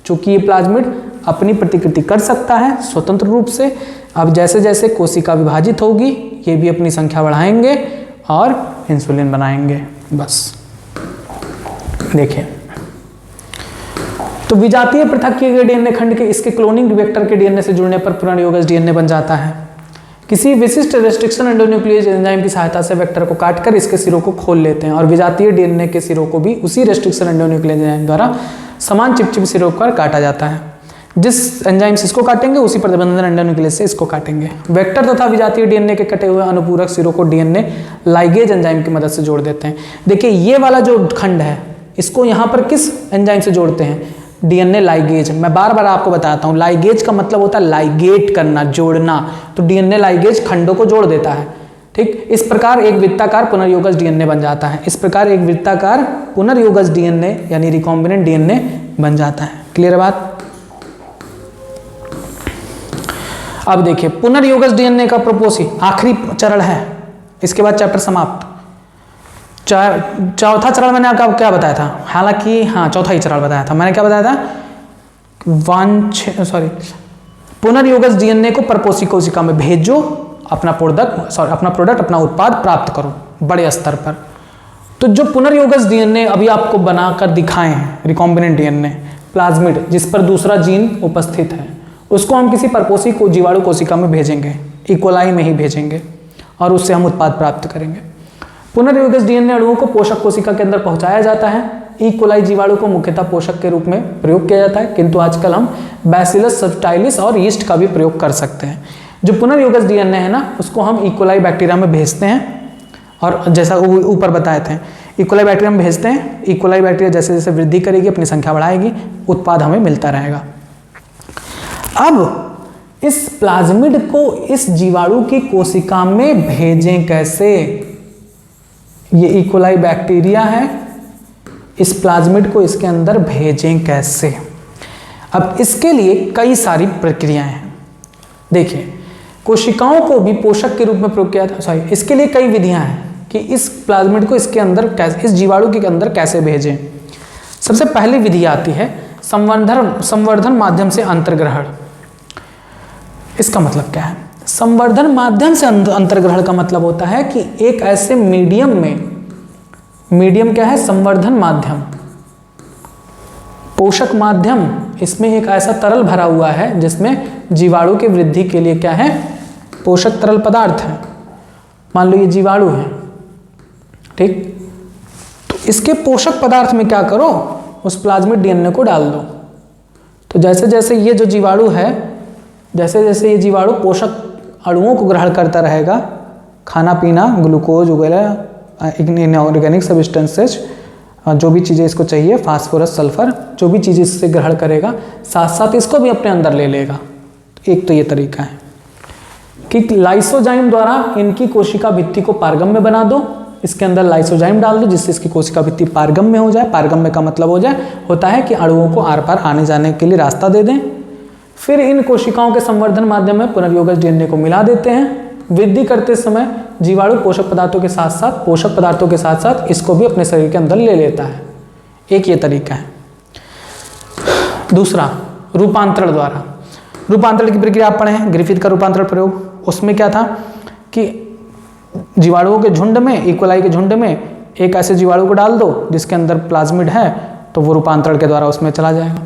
चूंकि ये प्लाज्मिड अपनी प्रतिकृति कर सकता है स्वतंत्र रूप से, अब जैसे जैसे कोशिका विभाजित होगी ये भी अपनी संख्या बढ़ाएंगे और इंसुलिन बनाएंगे। बस देखिए, तो विजातीय पृथक किए गए डीएनए खंड के इसके क्लोनिंग वेक्टर के डीएनए से जुड़ने पर पुनर्योगज डीएनए बन जाता है। किसी विशिष्ट रेस्ट्रिक्शन एंडोन्यूक्लियोटाइड एंजाइम की सहायता से वेक्टर को काटकर इसके सिरों को खोल लेते हैं, और विजातीय डीएनए के सिरों को भी उसी रेस्ट्रिक्शन एंडोन्यूक्लियोटाइड एंजाइम द्वारा समान चिपचिप सिरों पर काटा जाता है। जिस एंजाइम से इसको काटेंगे उसी प्रतिबंधन एंडोन्यूक्लियस से इसको काटेंगे। वेक्टर तथा विजातीय डीएनए के कटे हुए अनुपूरक सिरों को डीएनए लाइगेज एंजाइम की मदद से जोड़ देते हैं। देखिए ये वाला जो खंड है इसको यहाँ पर किस एंजाइम से जोड़ते हैं, डीएनए लाइगेज। मैं बार बार आपको बताता हूँ, लाइगेज का मतलब होता है लाइगेट करना, जोड़ना, तो डीएनए लाइगेज खंडों को जोड़ देता है। ठीक, इस प्रकार एक वृत्ताकार पुनर्योगज डीएनए बन जाता है। इस प्रकार एक वृत्ताकार पुनर्योगज डीएनए यानी रिकॉम्बिनेंट डीएनए बन जाता है। क्लियर बात। अब देखिए पुनर्योगज डीएनए का प्रोपोसी आखिरी चरण है, इसके बाद चैप्टर समाप्त। चौथा चरण मैंने आपको क्या बताया था, हालांकि हाँ चौथा ही चरण बताया था मैंने, क्या बताया था, पुनर्योगज डीएनए को परपोषी कोशिका में भेजो, अपना प्रोडक्ट अपना उत्पाद प्राप्त करो बड़े स्तर पर। तो जो पुनर्योगज डीएनए अभी आपको बनाकर दिखाए हैं, रिकॉम्बिनेंट डीएनए प्लाज्मिड जिस पर दूसरा जीन उपस्थित है, उसको हम किसी परपोषी को जीवाणु कोशिका में भेजेंगे, इकोलाई में ही भेजेंगे, और उससे हम उत्पाद प्राप्त करेंगे। पुनर्योगज डीएनए अणुओं को पोषक कोशिका के अंदर पहुंचाया जाता है। इकोलाई जीवाणु को मुख्यतः पोषक के रूप में प्रयोग किया जाता है, किंतु आजकल हम बैसिलस सब्टाइलिस और यीस्ट का भी प्रयोग कर सकते हैं। जो पुनर्योगज डीएनए है ना, उसको हम इकोलाई बैक्टीरिया में भेजते हैं, और जैसा ऊपर बताए थे इकोलाई बैक्टीरिया में भेजते हैं। इकोलाई बैक्टीरिया जैसे जैसे वृद्धि करेगी, अपनी संख्या बढ़ाएगी, उत्पाद हमें मिलता रहेगा। अब इस प्लाज्मिड को इस जीवाणु की कोशिका में भेजें कैसे, ये इकोलाई बैक्टीरिया है, इस प्लाज्मिड को इसके अंदर भेजें कैसे। अब इसके लिए कई सारी प्रक्रियाएं हैं। देखिए कोशिकाओं को भी पोषक के रूप में प्रयोग किया था, इसके लिए कई विधियां हैं कि इस प्लाज्मिड को इसके अंदर कैसे, इस जीवाणु के अंदर कैसे भेजें। सबसे पहली विधि आती है संवर्धन माध्यम से अंतर्ग्रहण। इसका मतलब क्या है, संवर्धन माध्यम से अंतर्ग्रहण का मतलब होता है कि एक ऐसे मीडियम में, मीडियम क्या है, संवर्धन माध्यम, पोषक माध्यम, इसमें एक ऐसा तरल भरा हुआ है जिसमें जीवाणु की वृद्धि के लिए क्या है, पोषक तरल पदार्थ है। मान लो ये जीवाणु है, ठीक, तो इसके पोषक पदार्थ में क्या करो, उस प्लाज्मिड डीएनए को डाल दो। तो जैसे जैसे ये जो जीवाणु है, जैसे जैसे ये जीवाणु पोषक अणुओं को ग्रहण करता रहेगा, खाना पीना, ग्लूकोज वगैरह, इनऑर्गेनिक सब्सटेंसेज, जो भी चीज़ें इसको चाहिए, फास्फोरस, सल्फर, जो भी चीज़ें इससे ग्रहण करेगा, साथ साथ इसको भी अपने अंदर ले लेगा। एक तो ये तरीका है कि लाइसोजाइम द्वारा इनकी कोशिका भित्ति को पारगम्य बना दो, इसके अंदर लाइसोजाइम डाल दो जिससे इसकी कोशिका भित्ति पारगम्य हो जाए। पारगम्य का मतलब होता है कि अणुओं को आर पार आने जाने के लिए रास्ता दे दें। फिर इन कोशिकाओं के संवर्धन माध्यम में पुनर्योगज डीएनए को मिला देते हैं। वृद्धि करते समय जीवाणु पोषक पदार्थों के साथ साथ इसको भी अपने शरीर के अंदर ले लेता है। एक ये तरीका है। दूसरा, रूपांतरण द्वारा। रूपांतरण की प्रक्रिया आप पढ़े हैं, ग्रिफिथ का रूपांतरण प्रयोग। उसमें क्या था कि जीवाणुओं के झुंड में, इकोलाई के झुंड में एक ऐसे जीवाणु को डाल दो जिसके अंदर प्लाज्मिड है, तो वो रूपांतरण के द्वारा उसमें चला जाएगा।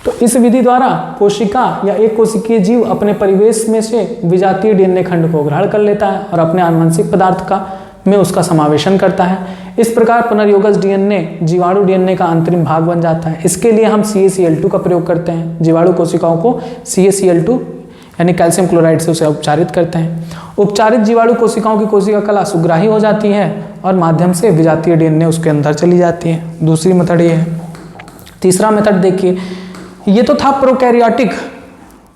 तो इस विधि द्वारा कोशिका या एक कोशिकीय जीव अपने परिवेश में से विजातीय डीएनए खंड को ग्रहण कर लेता है और अपने आनुवंशिक पदार्थ का में उसका समावेशन करता है। इस प्रकार पुनर्योगज डीएनए जीवाणु डीएनए का अंतरिम भाग बन जाता है। इसके लिए हम CaCl2 का प्रयोग करते हैं। जीवाणु कोशिकाओं को CaCl2 यानी कैल्शियम क्लोराइड से उसे उपचारित करते हैं। उपचारित जीवाणु कोशिकाओं की कोशिका कला सुग्राही हो जाती है और माध्यम से विजातीय डीएनए उसके अंदर चली जाती है। दूसरी मेथड ये है। तीसरा मेथड देखिए, ये तो था प्रोकैरियोटिक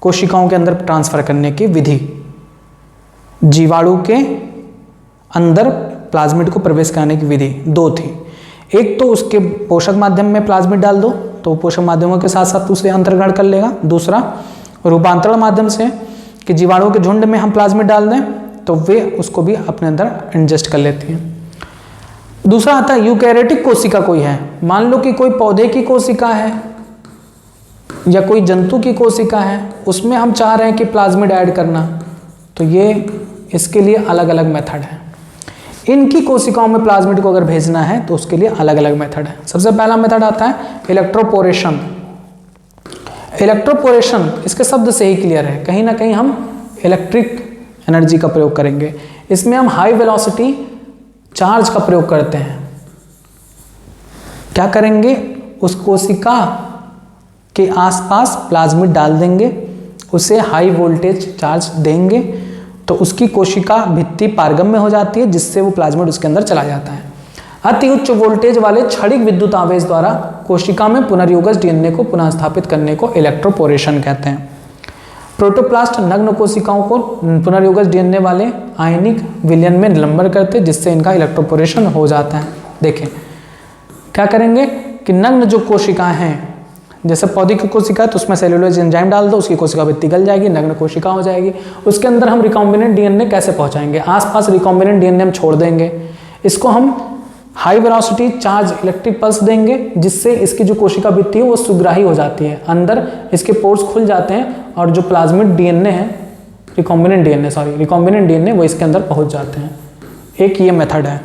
कोशिकाओं के अंदर ट्रांसफर करने की विधि, जीवाणु के अंदर प्लाज्मिड को प्रवेश कराने की विधि दो थी। एक तो उसके पोषक माध्यम में प्लाज्मिड डाल दो तो पोषक माध्यमों के साथ साथ उसे अंतर्ग्रहण कर लेगा। दूसरा, रूपांतरण माध्यम से कि जीवाणुओं के झुंड में हम प्लाज्मिड डाल दें तो वे उसको भी अपने अंदर एडजस्ट कर लेती हैं। दूसरा आता है यूकैरियोटिक कोशिका कोई है, मान लो कि कोई पौधे की कोशिका है या कोई जंतु की कोशिका है, उसमें हम चाह रहे हैं कि प्लाज्मिड ऐड करना, तो ये इसके लिए अलग अलग मेथड है। इनकी कोशिकाओं में प्लाज्मिड को अगर भेजना है तो उसके लिए अलग अलग मेथड है। सबसे पहला मेथड आता है इलेक्ट्रोपोरेशन। इलेक्ट्रोपोरेशन इसके शब्द से ही क्लियर है, कहीं ना कहीं हम इलेक्ट्रिक एनर्जी का प्रयोग करेंगे। इसमें हम हाई वेलोसिटी चार्ज का प्रयोग करते हैं। क्या करेंगे, उस कोशिका के आसपास प्लाज्मिड डाल देंगे, उसे हाई वोल्टेज चार्ज देंगे तो उसकी कोशिका भित्ति पारगम्य हो जाती है, जिससे वो प्लाज्मिड उसके अंदर चला जाता है। अति उच्च वोल्टेज वाले क्षणिक विद्युत आवेश द्वारा कोशिका में पुनर्योगज डीएनए को पुनः स्थापित करने को इलेक्ट्रोपोरेशन कहते हैं। प्रोटोप्लास्ट नग्न कोशिकाओं को पुनर्योगज डीएनए वाले आयनिक विलयन में निलंबन करते, जिससे इनका इलेक्ट्रोपोरेशन हो जाता है। देखें क्या करेंगे कि नग्न जो कोशिकाएं हैं, जैसे पौधे की कोशिका है तो उसमें सेलुलोज एंजाइम डाल दो, उसकी कोशिका भित्ति गल जाएगी, नग्न कोशिका हो जाएगी। उसके अंदर हम रिकॉम्बिनेंट डीएनए कैसे पहुंचाएंगे, आसपास रिकॉम्बिनेंट डीएनए हम छोड़ देंगे, इसको हम high velocity charge electric pulse देंगे, जिससे इसकी जो कोशिका भित्ति है वो सुग्राही हो जाती है, अंदर इसके पोर्स खुल जाते हैं और जो प्लाज्मिड डीएनए है, रिकॉम्बिनेंट डीएनए वो इसके अंदर पहुंच जाते हैं। एक ये मेथड है।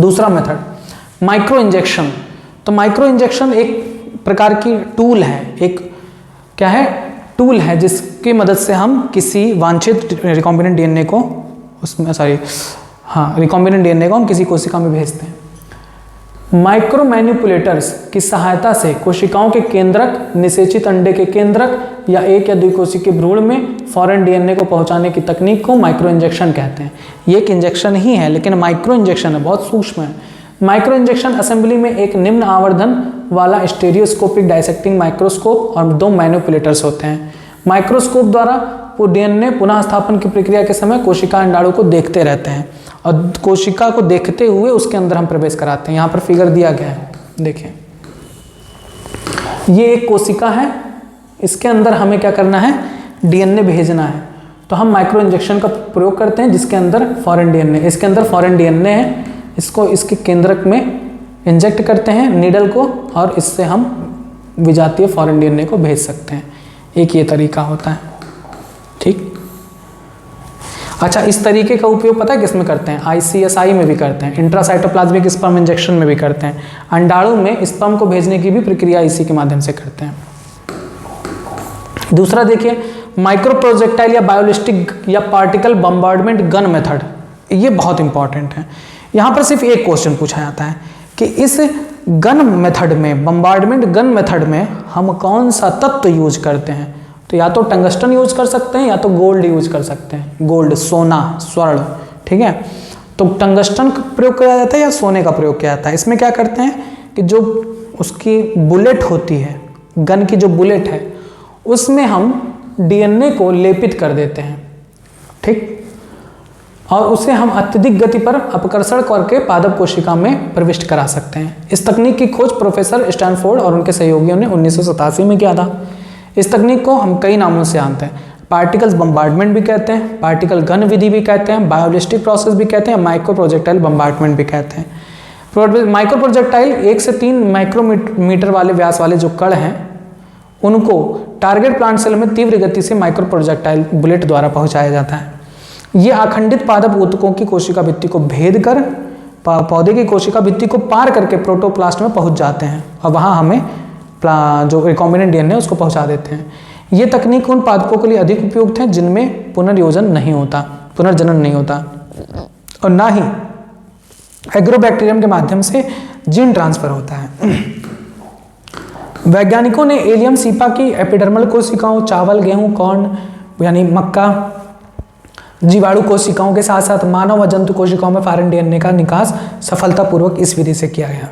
दूसरा मेथड माइक्रो इंजेक्शन। तो माइक्रो इंजेक्शन एक प्रकार की टूल है, एक क्या है, टूल है जिसकी मदद से हम किसी वांछित रिकॉम्बिनेंट डीएनए को रिकॉम्बिनेंट डीएनए को हम किसी कोशिका में भेजते हैं। माइक्रो मैनिपुलेटर्स की सहायता से कोशिकाओं के केंद्रक, निषेचित अंडे के केंद्रक या एक या द्विकोशिकीय भ्रूण में फॉरेन डीएनए को पहुंचाने की तकनीक को माइक्रो इंजेक्शन कहते हैं। ये एक इंजेक्शन ही है लेकिन माइक्रो इंजेक्शन है, बहुत सूक्ष्म है। माइक्रो इंजेक्शन असेंबली में एक निम्न आवर्धन वाला स्टेरियोस्कोपिक डाइसेक्टिंग माइक्रोस्कोप और दो मैनिपुलेटर्स होते हैं। माइक्रोस्कोप द्वारा वो डीएनए पुनः स्थापन की प्रक्रिया के समय कोशिका अंडाणु को देखते रहते हैं और कोशिका को देखते हुए उसके अंदर हम प्रवेश कराते हैं। यहाँ पर फिगर दिया गया है, देखिए ये एक कोशिका है, इसके अंदर हमें क्या करना है, डीएनए भेजना है, तो हम माइक्रो इंजेक्शन का प्रयोग करते हैं जिसके अंदर फॉरेन डीएनए, इसके अंदर फॉरेन डीएनए है, इसको इसके केंद्रक में इंजेक्ट करते हैं नीडल को और इससे हम विजातीय फॉरेन डीएनए को भेज सकते हैं। एक ये तरीका होता है, ठीक। अच्छा, इस तरीके का उपयोग पता है किस में करते हैं, ICSI में भी करते हैं, इंट्रासाइटोप्लाज्मिक स्पर्म इंजेक्शन में भी करते हैं। अंडाणु में स्पर्म को भेजने की भी प्रक्रिया इसी के माध्यम से करते हैं। दूसरा देखिए माइक्रो प्रोजेक्टाइल या बायोलिस्टिक या पार्टिकल बम्बार्डमेंट गन मेथड, ये बहुत इंपॉर्टेंट है। यहाँ पर सिर्फ एक क्वेश्चन पूछा जाता है कि इस गन मेथड में, बम्बार्डमेंट गन मेथड में हम कौन सा तत्व यूज करते हैं, तो या तो टंगस्टन यूज कर सकते हैं या तो गोल्ड यूज कर सकते हैं, गोल्ड, सोना, स्वर्ण, ठीक है। तो टंगस्टन का प्रयोग किया जाता है या सोने का प्रयोग किया जाता है। इसमें क्या करते हैं कि जो उसकी बुलेट होती है, गन की जो बुलेट है, उसमें हम डीएनए को लेपित कर देते हैं, ठीक, और उसे हम अत्यधिक गति पर अपकर्षण करके पादप कोशिका में प्रविष्ट करा सकते हैं। इस तकनीक की खोज प्रोफेसर स्टैनफोर्ड और उनके सहयोगियों ने 1987 में किया था। इस तकनीक को हम कई नामों से जानते हैं, पार्टिकल्स बम्बार्डमेंट भी कहते हैं, पार्टिकल गन विधि भी कहते हैं, बायोलिस्टिक प्रोसेस भी कहते हैं, माइक्रो प्रोजेक्टाइल बम्बार्डमेंट भी कहते हैं। माइक्रो प्रोजेक्टाइल 1 से 3 माइक्रोमीटर वाले व्यास वाले जो कण हैं उनको टारगेट प्लांट सेल में तीव्र गति से माइक्रो प्रोजेक्टाइल बुलेट द्वारा पहुंचाया जाता है। ये अखंडित पादप ऊतकों की कोशिका भित्ति को भेद कर पौधे की कोशिका भित्ति को पार करके प्रोटोप्लास्ट में पहुंच जाते हैं और वहां हमें जो रिकॉम्बिनेंट डीएनए उसको पहुंचा देते हैं। ये तकनीक उन पादपों के लिए अधिक उपयुक्त है जिनमें पुनर्जनन नहीं होता और ना ही एग्रोबैक्टीरियम के माध्यम से जीन ट्रांसफर होता है। वैज्ञानिकों ने एलियम सीपा की एपिडर्मल कोशिकाओं, चावल, गेहूं, कॉर्न यानी मक्का, जीवाणु कोशिकाओं के साथ साथ मानव व जंतु कोशिकाओं में फॉरेन डीएनए का निकास सफलतापूर्वक इस विधि से किया गया।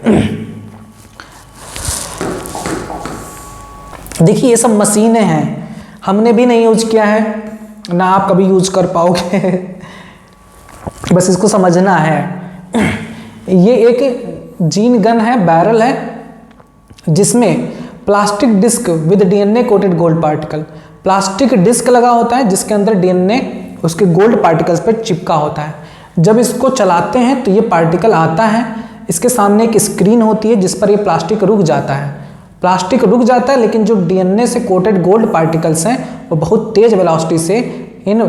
देखिए ये सब मशीनें हैं, हमने भी नहीं यूज किया है, ना आप कभी यूज कर पाओगे बस इसको समझना है। ये एक जीन गन है, बैरल है, जिसमें plastic disc with DNA coated gold particle, plastic disc लगा होता है जिसके अंदर डीएनए उसके गोल्ड पार्टिकल्स पर चिपका होता है। जब इसको चलाते हैं तो ये पार्टिकल आता है, इसके सामने एक स्क्रीन होती है जिस पर ये प्लास्टिक रुक जाता है, लेकिन जो डीएनए से कोटेड गोल्ड पार्टिकल्स हैं वो बहुत तेज वेलोसिटी से इन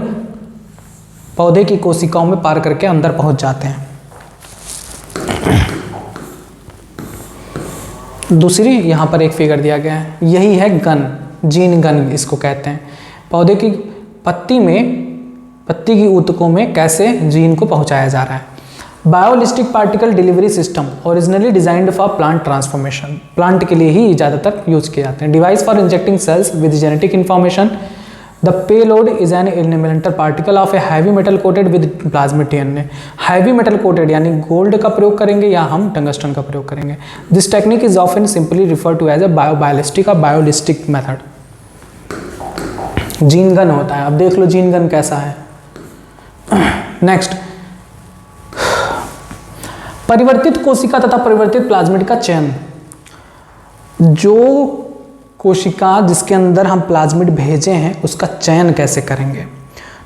पौधे की कोशिकाओं में पार करके अंदर पहुंच जाते हैं। दूसरी यहाँ पर एक फिगर दिया गया है, यही है गन, जीन गन इसको कहते हैं। पौधे की पत्ती की ऊतकों में कैसे जीन को पहुंचाया जा रहा है। Biolistic particle delivery system originally designed for plant transformation, plant के लिए ही ज़्यादातर यूज किए जाते हैं। Device for injecting cells with genetic information, the payload is an elemental particle of a heavy metal coated with plasmid DNA. Heavy metal coated यानी gold का प्रयोग करेंगे या हम टंगस्टन का प्रयोग करेंगे। This technique is often simply refer to as a biolistic और बायोलिस्टिक मेथड। जीन गन होता है, अब देख लो जीन गन कैसा है। नेक्स्ट, परिवर्तित कोशिका तथा परिवर्तित प्लाज्मिड का चयन। जो कोशिका जिसके अंदर हम प्लाज्मिड भेजे हैं उसका चयन कैसे करेंगे,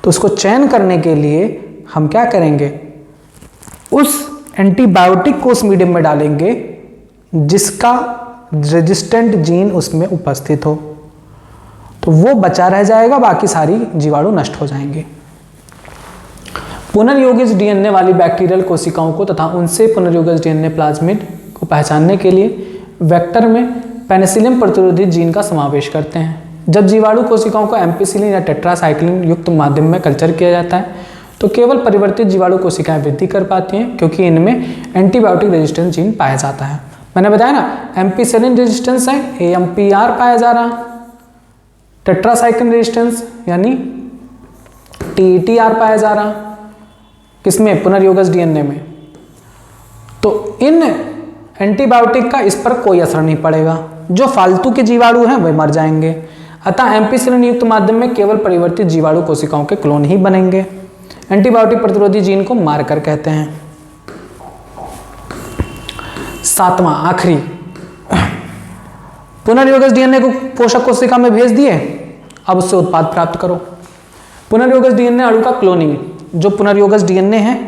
तो उसको चयन करने के लिए हम क्या करेंगे, उस एंटीबायोटिक को उस मीडियम में डालेंगे जिसका रेजिस्टेंट जीन उसमें उपस्थित हो, तो वो बचा रह जाएगा, बाकी सारी जीवाणु नष्ट हो जाएंगे। पुनर्योगित डीएनए वाली बैक्टीरियल कोशिकाओं को तथा उनसे पुनर्योगित डीएनए प्लाज्मिड को पहचानने के लिए वेक्टर में पेनिसिलिन प्रतिरोधी जीन का समावेश करते हैं। जब जीवाणु कोशिकाओं को एम्पिसिलिन या टेट्रासाइक्लिन युक्त माध्यम में कल्चर किया जाता है तो केवल परिवर्तित जीवाणु कोशिकाएं वृद्धि कर पाती हैं, क्योंकि इनमें एंटीबायोटिक रेजिस्टेंस जीन पाया जाता है। मैंने बताया ना, एम्पिसिलिन रेजिस्टेंस है, AMPR पाया जा रहा, टेट्रासाइक्लिन रेजिस्टेंस यानी TETR पाया जा रहा, किसमें, पुनर्योगज डीएनए में। तो इन एंटीबायोटिक का इस पर कोई असर नहीं पड़ेगा, जो फालतू के जीवाणु हैं वे मर जाएंगे। अतः एम्पिसिलिन युक्त माध्यम में केवल परिवर्तित जीवाणु कोशिकाओं के क्लोन ही बनेंगे। एंटीबायोटिक प्रतिरोधी जीन को मार्कर कहते हैं। सातवां आखिरी, पुनर्योगज डीएनए को पोषक कोशिका में भेज दिए, अब उससे उत्पाद प्राप्त करो। पुनर्योगज डीएनए अणु का क्लोनिंग, जो पुनर्योगज डीएनए है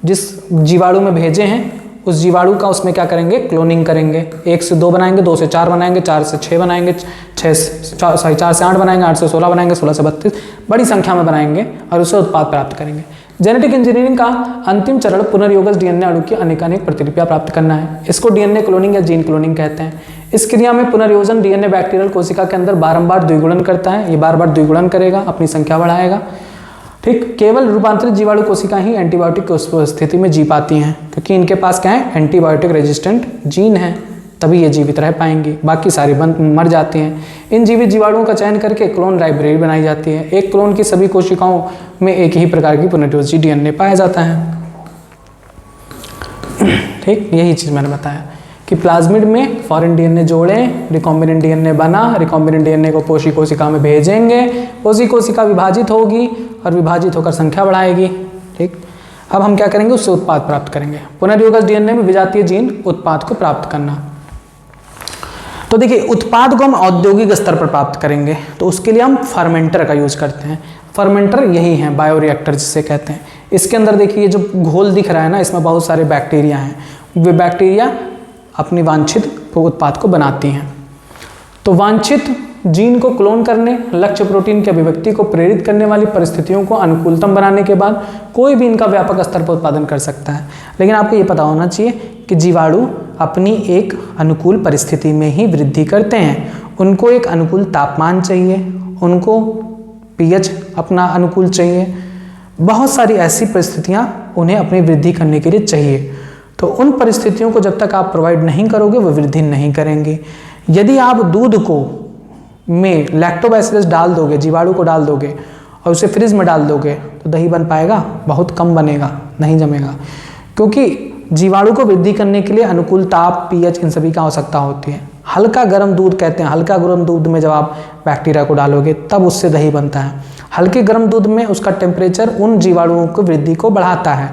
जिस जीवाणु में भेजे हैं उस जीवाणु का उसमें क्या करेंगे, क्लोनिंग करेंगे। 1 से 2 बनाएंगे, 2 से 4 बनाएंगे, 4 से 6 बनाएंगे, 4 से 8 बनाएंगे, 8 से 16 बनाएंगे, 16 से 32, बड़ी संख्या में बनाएंगे और उससे उत्पाद प्राप्त करेंगे। जेनेटिक इंजीनियरिंग का अंतिम चरण पुनर्योगज डीएनए अणु की अनेकानेक प्रतिलिपियां प्राप्त करना है। इसको डीएनए क्लोनिंग या जीन क्लोनिंग कहते हैं। इस क्रिया में पुनर्योजन डीएनए बैक्टीरियल कोशिका के अंदर बारंबार द्विगुणन करता है। ये बार बार द्विगुणन करेगा, अपनी संख्या बढ़ाएगा। ठीक, केवल रूपांतरित जीवाणु कोशिका ही एंटीबायोटिक की उपस्थिति में जी पाती हैं, क्योंकि इनके पास क्या है, एंटीबायोटिक रेजिस्टेंट जीन है, तभी ये जीवित रह पाएंगी, बाकी सारी मर जाती हैं। इन जीवित जीवाणुओं का चयन करके क्लोन लाइब्रेरी बनाई जाती है। एक क्लोन की सभी कोशिकाओं में एक ही प्रकार की पुनर्योजी डीएनए पाया जाता है। ठीक, यही चीज मैंने बताया कि प्लाज्मिड में फॉरेन डीएनए जोड़ें, रिकॉम्बिनेंट डीएनए बना, रिकॉम्बिनेंट डीएनए को पोषी कोशिका में भेजेंगे, पोषी कोशिका विभाजित होगी और विभाजित होकर संख्या बढ़ाएगी। ठीक, अब हम क्या करेंगे, उससे उत्पाद प्राप्त करेंगे। पुनर्योगज डीएनए में विजातीय जीन उत्पाद को प्राप्त करना। तो देखिए, उत्पाद को हम औद्योगिक स्तर पर प्राप्त करेंगे तो उसके लिए हम फर्मेंटर का यूज करते हैं। फर्मेंटर यही है, बायोरिएक्टर जिसे कहते हैं। इसके अंदर देखिए जो घोल दिख रहा है ना, इसमें बहुत सारे बैक्टीरिया हैं। वे बैक्टीरिया अपनी वांछित उत्पाद को बनाती हैं। तो वांछित जीन को क्लोन करने, लक्ष्य प्रोटीन की अभिव्यक्ति को प्रेरित करने वाली परिस्थितियों को अनुकूलतम बनाने के बाद कोई भी इनका व्यापक स्तर पर उत्पादन कर सकता है। लेकिन आपको ये पता होना चाहिए कि जीवाणु अपनी एक अनुकूल परिस्थिति में ही वृद्धि करते हैं। उनको एक अनुकूल तापमान चाहिए, उनको पीएच अपना अनुकूल चाहिए, बहुत सारी ऐसी परिस्थितियां उन्हें अपनी वृद्धि करने के लिए चाहिए। तो उन परिस्थितियों को जब तक आप प्रोवाइड नहीं करोगे वो वृद्धि नहीं करेंगे। यदि आप दूध को में लैक्टोबैसिलस डाल दोगे, जीवाणु को डाल दोगे और उसे फ्रिज में डाल दोगे तो दही बन पाएगा? बहुत कम बनेगा, नहीं जमेगा, क्योंकि जीवाणु को वृद्धि करने के लिए अनुकूल ताप, पीएच, इन सभी की आवश्यकता होती है। हल्का गर्म दूध कहते हैं, हल्का गर्म दूध में जब आप बैक्टीरिया को डालोगे तब उससे दही बनता है। हल्के गर्म दूध में उसका टेम्परेचर उन जीवाणुओं को वृद्धि को बढ़ाता है।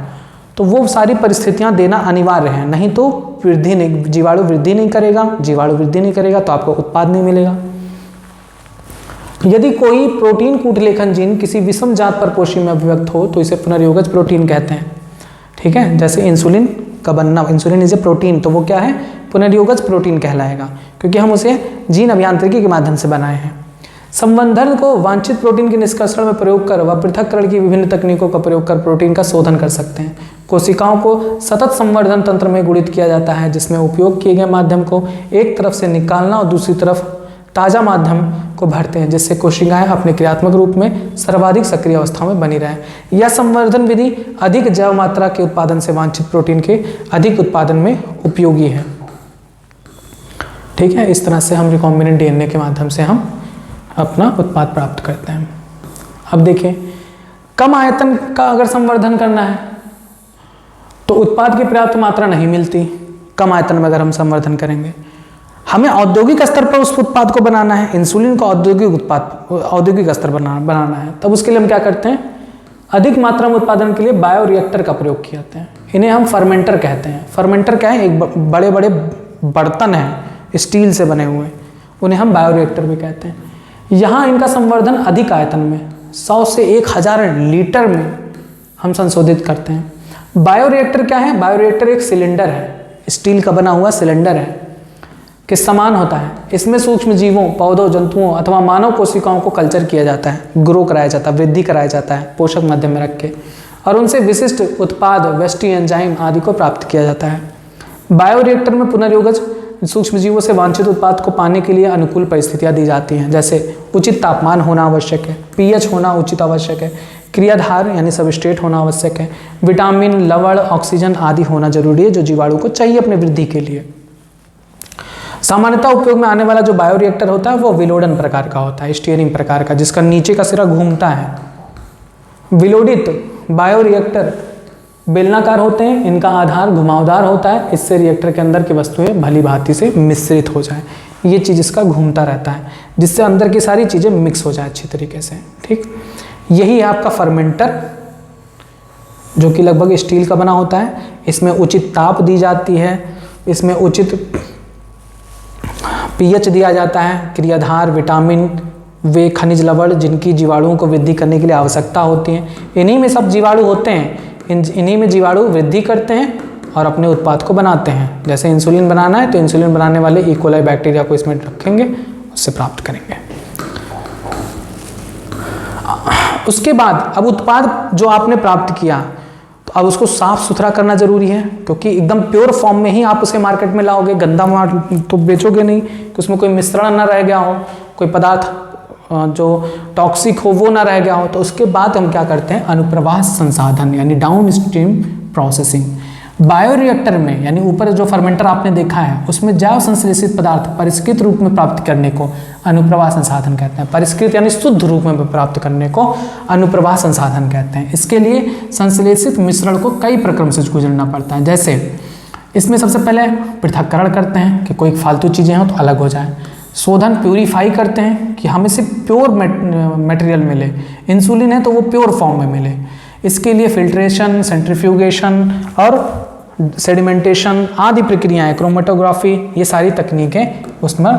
तो वो सारी परिस्थितियां देना अनिवार्य है, नहीं तो वृद्धि नहीं, जीवाणु वृद्धि नहीं करेगा। जीवाणु वृद्धि नहीं करेगा तो आपको उत्पाद नहीं मिलेगा। यदि कोई प्रोटीन कूटलेखन जीन किसी विषम जात परपोषी में अभिव्यक्त हो तो इसे पुनर्योगज प्रोटीन कहते हैं। ठीक है, जैसे इंसुलिन का बनना, इंसुलिन इज ए प्रोटीन, तो वो क्या है? पुनर्योगज प्रोटीन कहलाएगा, क्योंकि हम उसे जीन अभियांत्रिकी के माध्यम से बनाए हैं। संवर्धन को वांछित प्रोटीन के निष्कर्षण में प्रयोग कर व पृथक्करण की विभिन्न तकनीकों का प्रयोग कर प्रोटीन का शोधन कर सकते हैं। कोशिकाओं को सतत संवर्धन तंत्र में गुणित किया जाता है, जिसमें उपयोग किए गए माध्यम को एक तरफ से निकालना और दूसरी तरफ ताज़ा माध्यम को भरते हैं, जिससे कोशिकाएं अपने क्रियात्मक रूप में सर्वाधिक सक्रिय अवस्था में बनी रहें। यह संवर्धन विधि अधिक जैव मात्रा के उत्पादन से वांछित प्रोटीन के अधिक उत्पादन में उपयोगी है। ठीक है, इस तरह से हम रिकॉम्बिनेंट डीएनए के माध्यम से हम अपना उत्पाद प्राप्त करते हैं। अब देखिए, कम आयतन का अगर संवर्धन करना है तो उत्पाद की पर्याप्त मात्रा नहीं मिलती। कम आयतन में अगर हम संवर्धन करेंगे, हमें औद्योगिक स्तर पर उस उत्पाद को बनाना है, इंसुलिन को औद्योगिक स्तर बनाना है, तब उसके लिए हम क्या करते हैं? अधिक मात्रा में उत्पादन के लिए बायोरिएक्टर का प्रयोग किए जाते हैं। इन्हें हम फर्मेंटर कहते हैं। फर्मेंटर क्या है? एक बड़े बड़े बर्तन हैं स्टील से बने हुए, उन्हें हम बायोरिएक्टर भी कहते हैं। यहाँ इनका संवर्धन अधिक आयतन में 100 से 1000 लीटर में हम संशोधित करते हैं। बायोरिएक्टर क्या है? बायोरिएक्टर एक सिलेंडर है, स्टील का बना हुआ सिलेंडर है, के समान होता है। इसमें सूक्ष्म जीवों, पौधों, जंतुओं अथवा मानव कोशिकाओं को कल्चर किया जाता है, ग्रो कराया जाता है, वृद्धि कराया जाता है पोषक माध्यम में रख के, और उनसे विशिष्ट उत्पाद, वेस्टी एंजाइम आदि को प्राप्त किया जाता है। बायोरिएक्टर में पुनर्योगज सूक्ष्म जीवों से वांछित उत्पाद को पाने के लिए अनुकूल परिस्थितियां दी जाती हैं, जैसे उचित तापमान होना आवश्यक है, पीएच होना उचित आवश्यक है, क्रियाधार यानी सबस्ट्रेट होना आवश्यक है, विटामिन, लवण, ऑक्सीजन आदि होना जरूरी है जो जीवाणु को चाहिए अपने वृद्धि के लिए। सामान्यतः उपयोग में आने वाला जो बायोरिएक्टर होता है वो विलोडन प्रकार का होता है, स्टीयरिंग प्रकार का, जिसका नीचे का सिरा घूमता है। विलोडित बायोरिएक्टर बेलनाकार होते हैं, इनका आधार घुमावदार होता है, इससे रिएक्टर के अंदर की वस्तुएं भली भांति से मिश्रित हो जाए। ये चीज़ इसका घूमता रहता है, जिससे अंदर की सारी चीज़ें मिक्स हो जाए अच्छी तरीके से। ठीक, यही है आपका फर्मेंटर, जो कि लगभग स्टील का बना होता है। इसमें उचित ताप दी जाती है, इसमें उचित पीएच दिया जाता है, क्रियाधार, विटामिन, वे खनिज, लवण जिनकी जीवाणुओं को वृद्धि करने के लिए आवश्यकता होती है, इन्हीं में सब जीवाणु होते हैं। इन्हीं में जीवाणु वृद्धि करते हैं और अपने उत्पाद को बनाते हैं। जैसे इंसुलिन बनाना है तो इंसुलिन बनाने वाले ई कोलाई बैक्टीरिया को इसमें रखेंगे, उससे प्राप्त करेंगे। उसके बाद अब उत्पाद जो आपने प्राप्त किया तो अब उसको साफ सुथरा करना जरूरी है, क्योंकि एकदम प्योर फॉर्म में ही आप उसे मार्केट में लाओगे, गंदा माल तो बेचोगे नहीं कि उसमें कोई मिश्रण ना रह गया हो, कोई पदार्थ जो टॉक्सिक हो वो ना रह गया हो। तो उसके बाद हम क्या करते हैं? अनुप्रवाह संसाधन यानी डाउन स्ट्रीम प्रोसेसिंग। बायोरिएक्टर में यानी ऊपर जो फर्मेंटर आपने देखा है उसमें जैव संश्लेषित पदार्थ परिष्कृत रूप में प्राप्त करने को अनुप्रवाह संसाधन कहते हैं। परिष्कृत यानी शुद्ध रूप में प्राप्त करने को अनुप्रवाह संसाधन कहते हैं। इसके लिए संश्लेषित मिश्रण को कई प्रक्रम से गुजरना पड़ता है। जैसे इसमें सबसे पहले पृथक्करण करते हैं कि कोई फालतू चीज़ें हों तो अलग हो जाए। शोधन प्यूरीफाई करते हैं कि हमें सिर्फ प्योर मटेरियल मिले। इंसुलिन है तो वो प्योर फॉर्म में मिले। इसके लिए फिल्ट्रेशन, सेंट्रीफ्यूगेशन और सेडिमेंटेशन आदि प्रक्रियाएं, क्रोमेटोग्राफी, ये सारी तकनीकें उसमें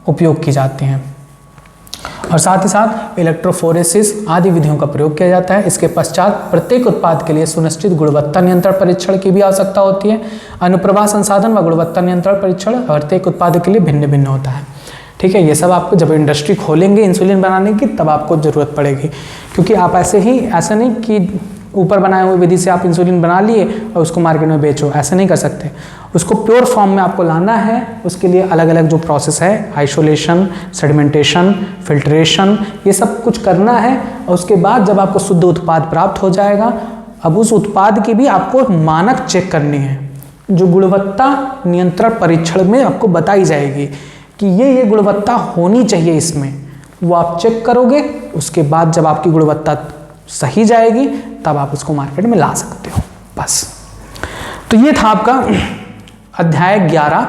उपयोग की जाती हैं। और साथ ही साथ इलेक्ट्रोफोरेसिस आदि विधियों का प्रयोग किया जाता है। इसके पश्चात प्रत्येक उत्पाद के लिए सुनिश्चित गुणवत्ता नियंत्रण परीक्षण की भी आवश्यकता होती है। अनुप्रवाह संसाधन व गुणवत्ता नियंत्रण परीक्षण प्रत्येक उत्पाद के लिए भिन्न भिन्न होता है। ठीक है, ये सब आपको जब इंडस्ट्री खोलेंगे इंसुलिन बनाने की तब आपको ज़रूरत पड़ेगी, क्योंकि आप ऐसा नहीं कि ऊपर बनाए हुए विधि से आप इंसुलिन बना लिए और उसको मार्केट में बेचो, ऐसे नहीं कर सकते। उसको प्योर फॉर्म में आपको लाना है, उसके लिए अलग अलग जो प्रोसेस है, आइसोलेशन, सेडिमेंटेशन, फिल्ट्रेशन, ये सब कुछ करना है। और उसके बाद जब आपको शुद्ध उत्पाद प्राप्त हो जाएगा, अब उस उत्पाद की भी आपको मानक चेक करनी है, जो गुणवत्ता नियंत्रण परीक्षण में आपको बताई जाएगी कि ये गुणवत्ता होनी चाहिए इसमें, वो आप चेक करोगे। उसके बाद जब आपकी गुणवत्ता सही जाएगी तब आप उसको मार्केट में ला सकते हो। बस, तो ये था आपका अध्याय 11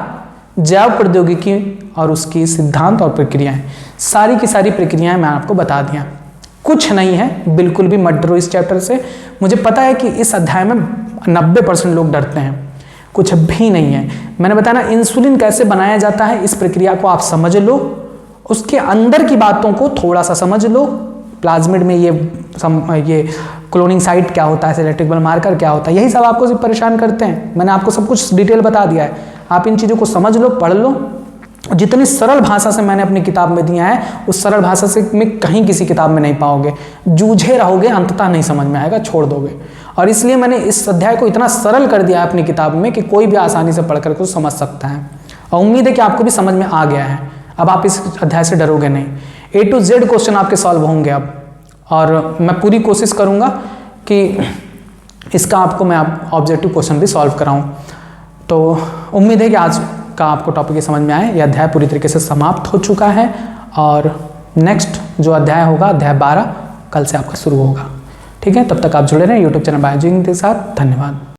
जैव प्रौद्योगिकी और उसकी सिद्धांत और प्रक्रियाएं। सारी की सारी प्रक्रियाएं मैं आपको बता दिया, कुछ नहीं है, बिल्कुल भी मत डरो इस चैप्टर से। मुझे पता है कि इस अध्याय में 90% लोग डरते हैं, कुछ भी नहीं है। मैंने बताया ना, इंसुलिन कैसे बनाया जाता है, इस प्रक्रिया को आप समझ लो, उसके अंदर की बातों को थोड़ा सा समझ लो। प्लाज्मिड में ये क्लोनिंग साइट क्या होता है, सेलेक्टेबल मार्कर क्या होता है, यही सब आपको परेशान करते हैं। मैंने आपको सब कुछ डिटेल बता दिया है, आप इन चीज़ों को समझ लो, पढ़ लो। जितनी सरल भाषा से मैंने अपनी किताब में दिया है, उस सरल भाषा से में कहीं किसी किताब में नहीं पाओगे। जूझे रहोगे, अंततः नहीं समझ में आएगा, छोड़ दोगे। और इसलिए मैंने इस अध्याय को इतना सरल कर दिया है अपनी किताब में कि कोई भी आसानी से पढ़कर को समझ सकता है। और उम्मीद है कि आपको भी समझ में आ गया है। अब आप इस अध्याय से डरोगे नहीं। A to Z क्वेश्चन आपके सॉल्व होंगे अब, और मैं पूरी कोशिश करूंगा कि इसका आपको मैं ऑब्जेक्टिव क्वेश्चन भी सॉल्व कराऊं। तो उम्मीद है कि आज का आपको टॉपिक समझ में आए। यह अध्याय पूरी तरीके से समाप्त हो चुका है, और नेक्स्ट जो अध्याय होगा, अध्याय 12, कल से आपका शुरू होगा। ठीक है, तब तक आप जुड़े रहें यूट्यूब चैनल बायोइंजीनियरिंग के साथ। धन्यवाद।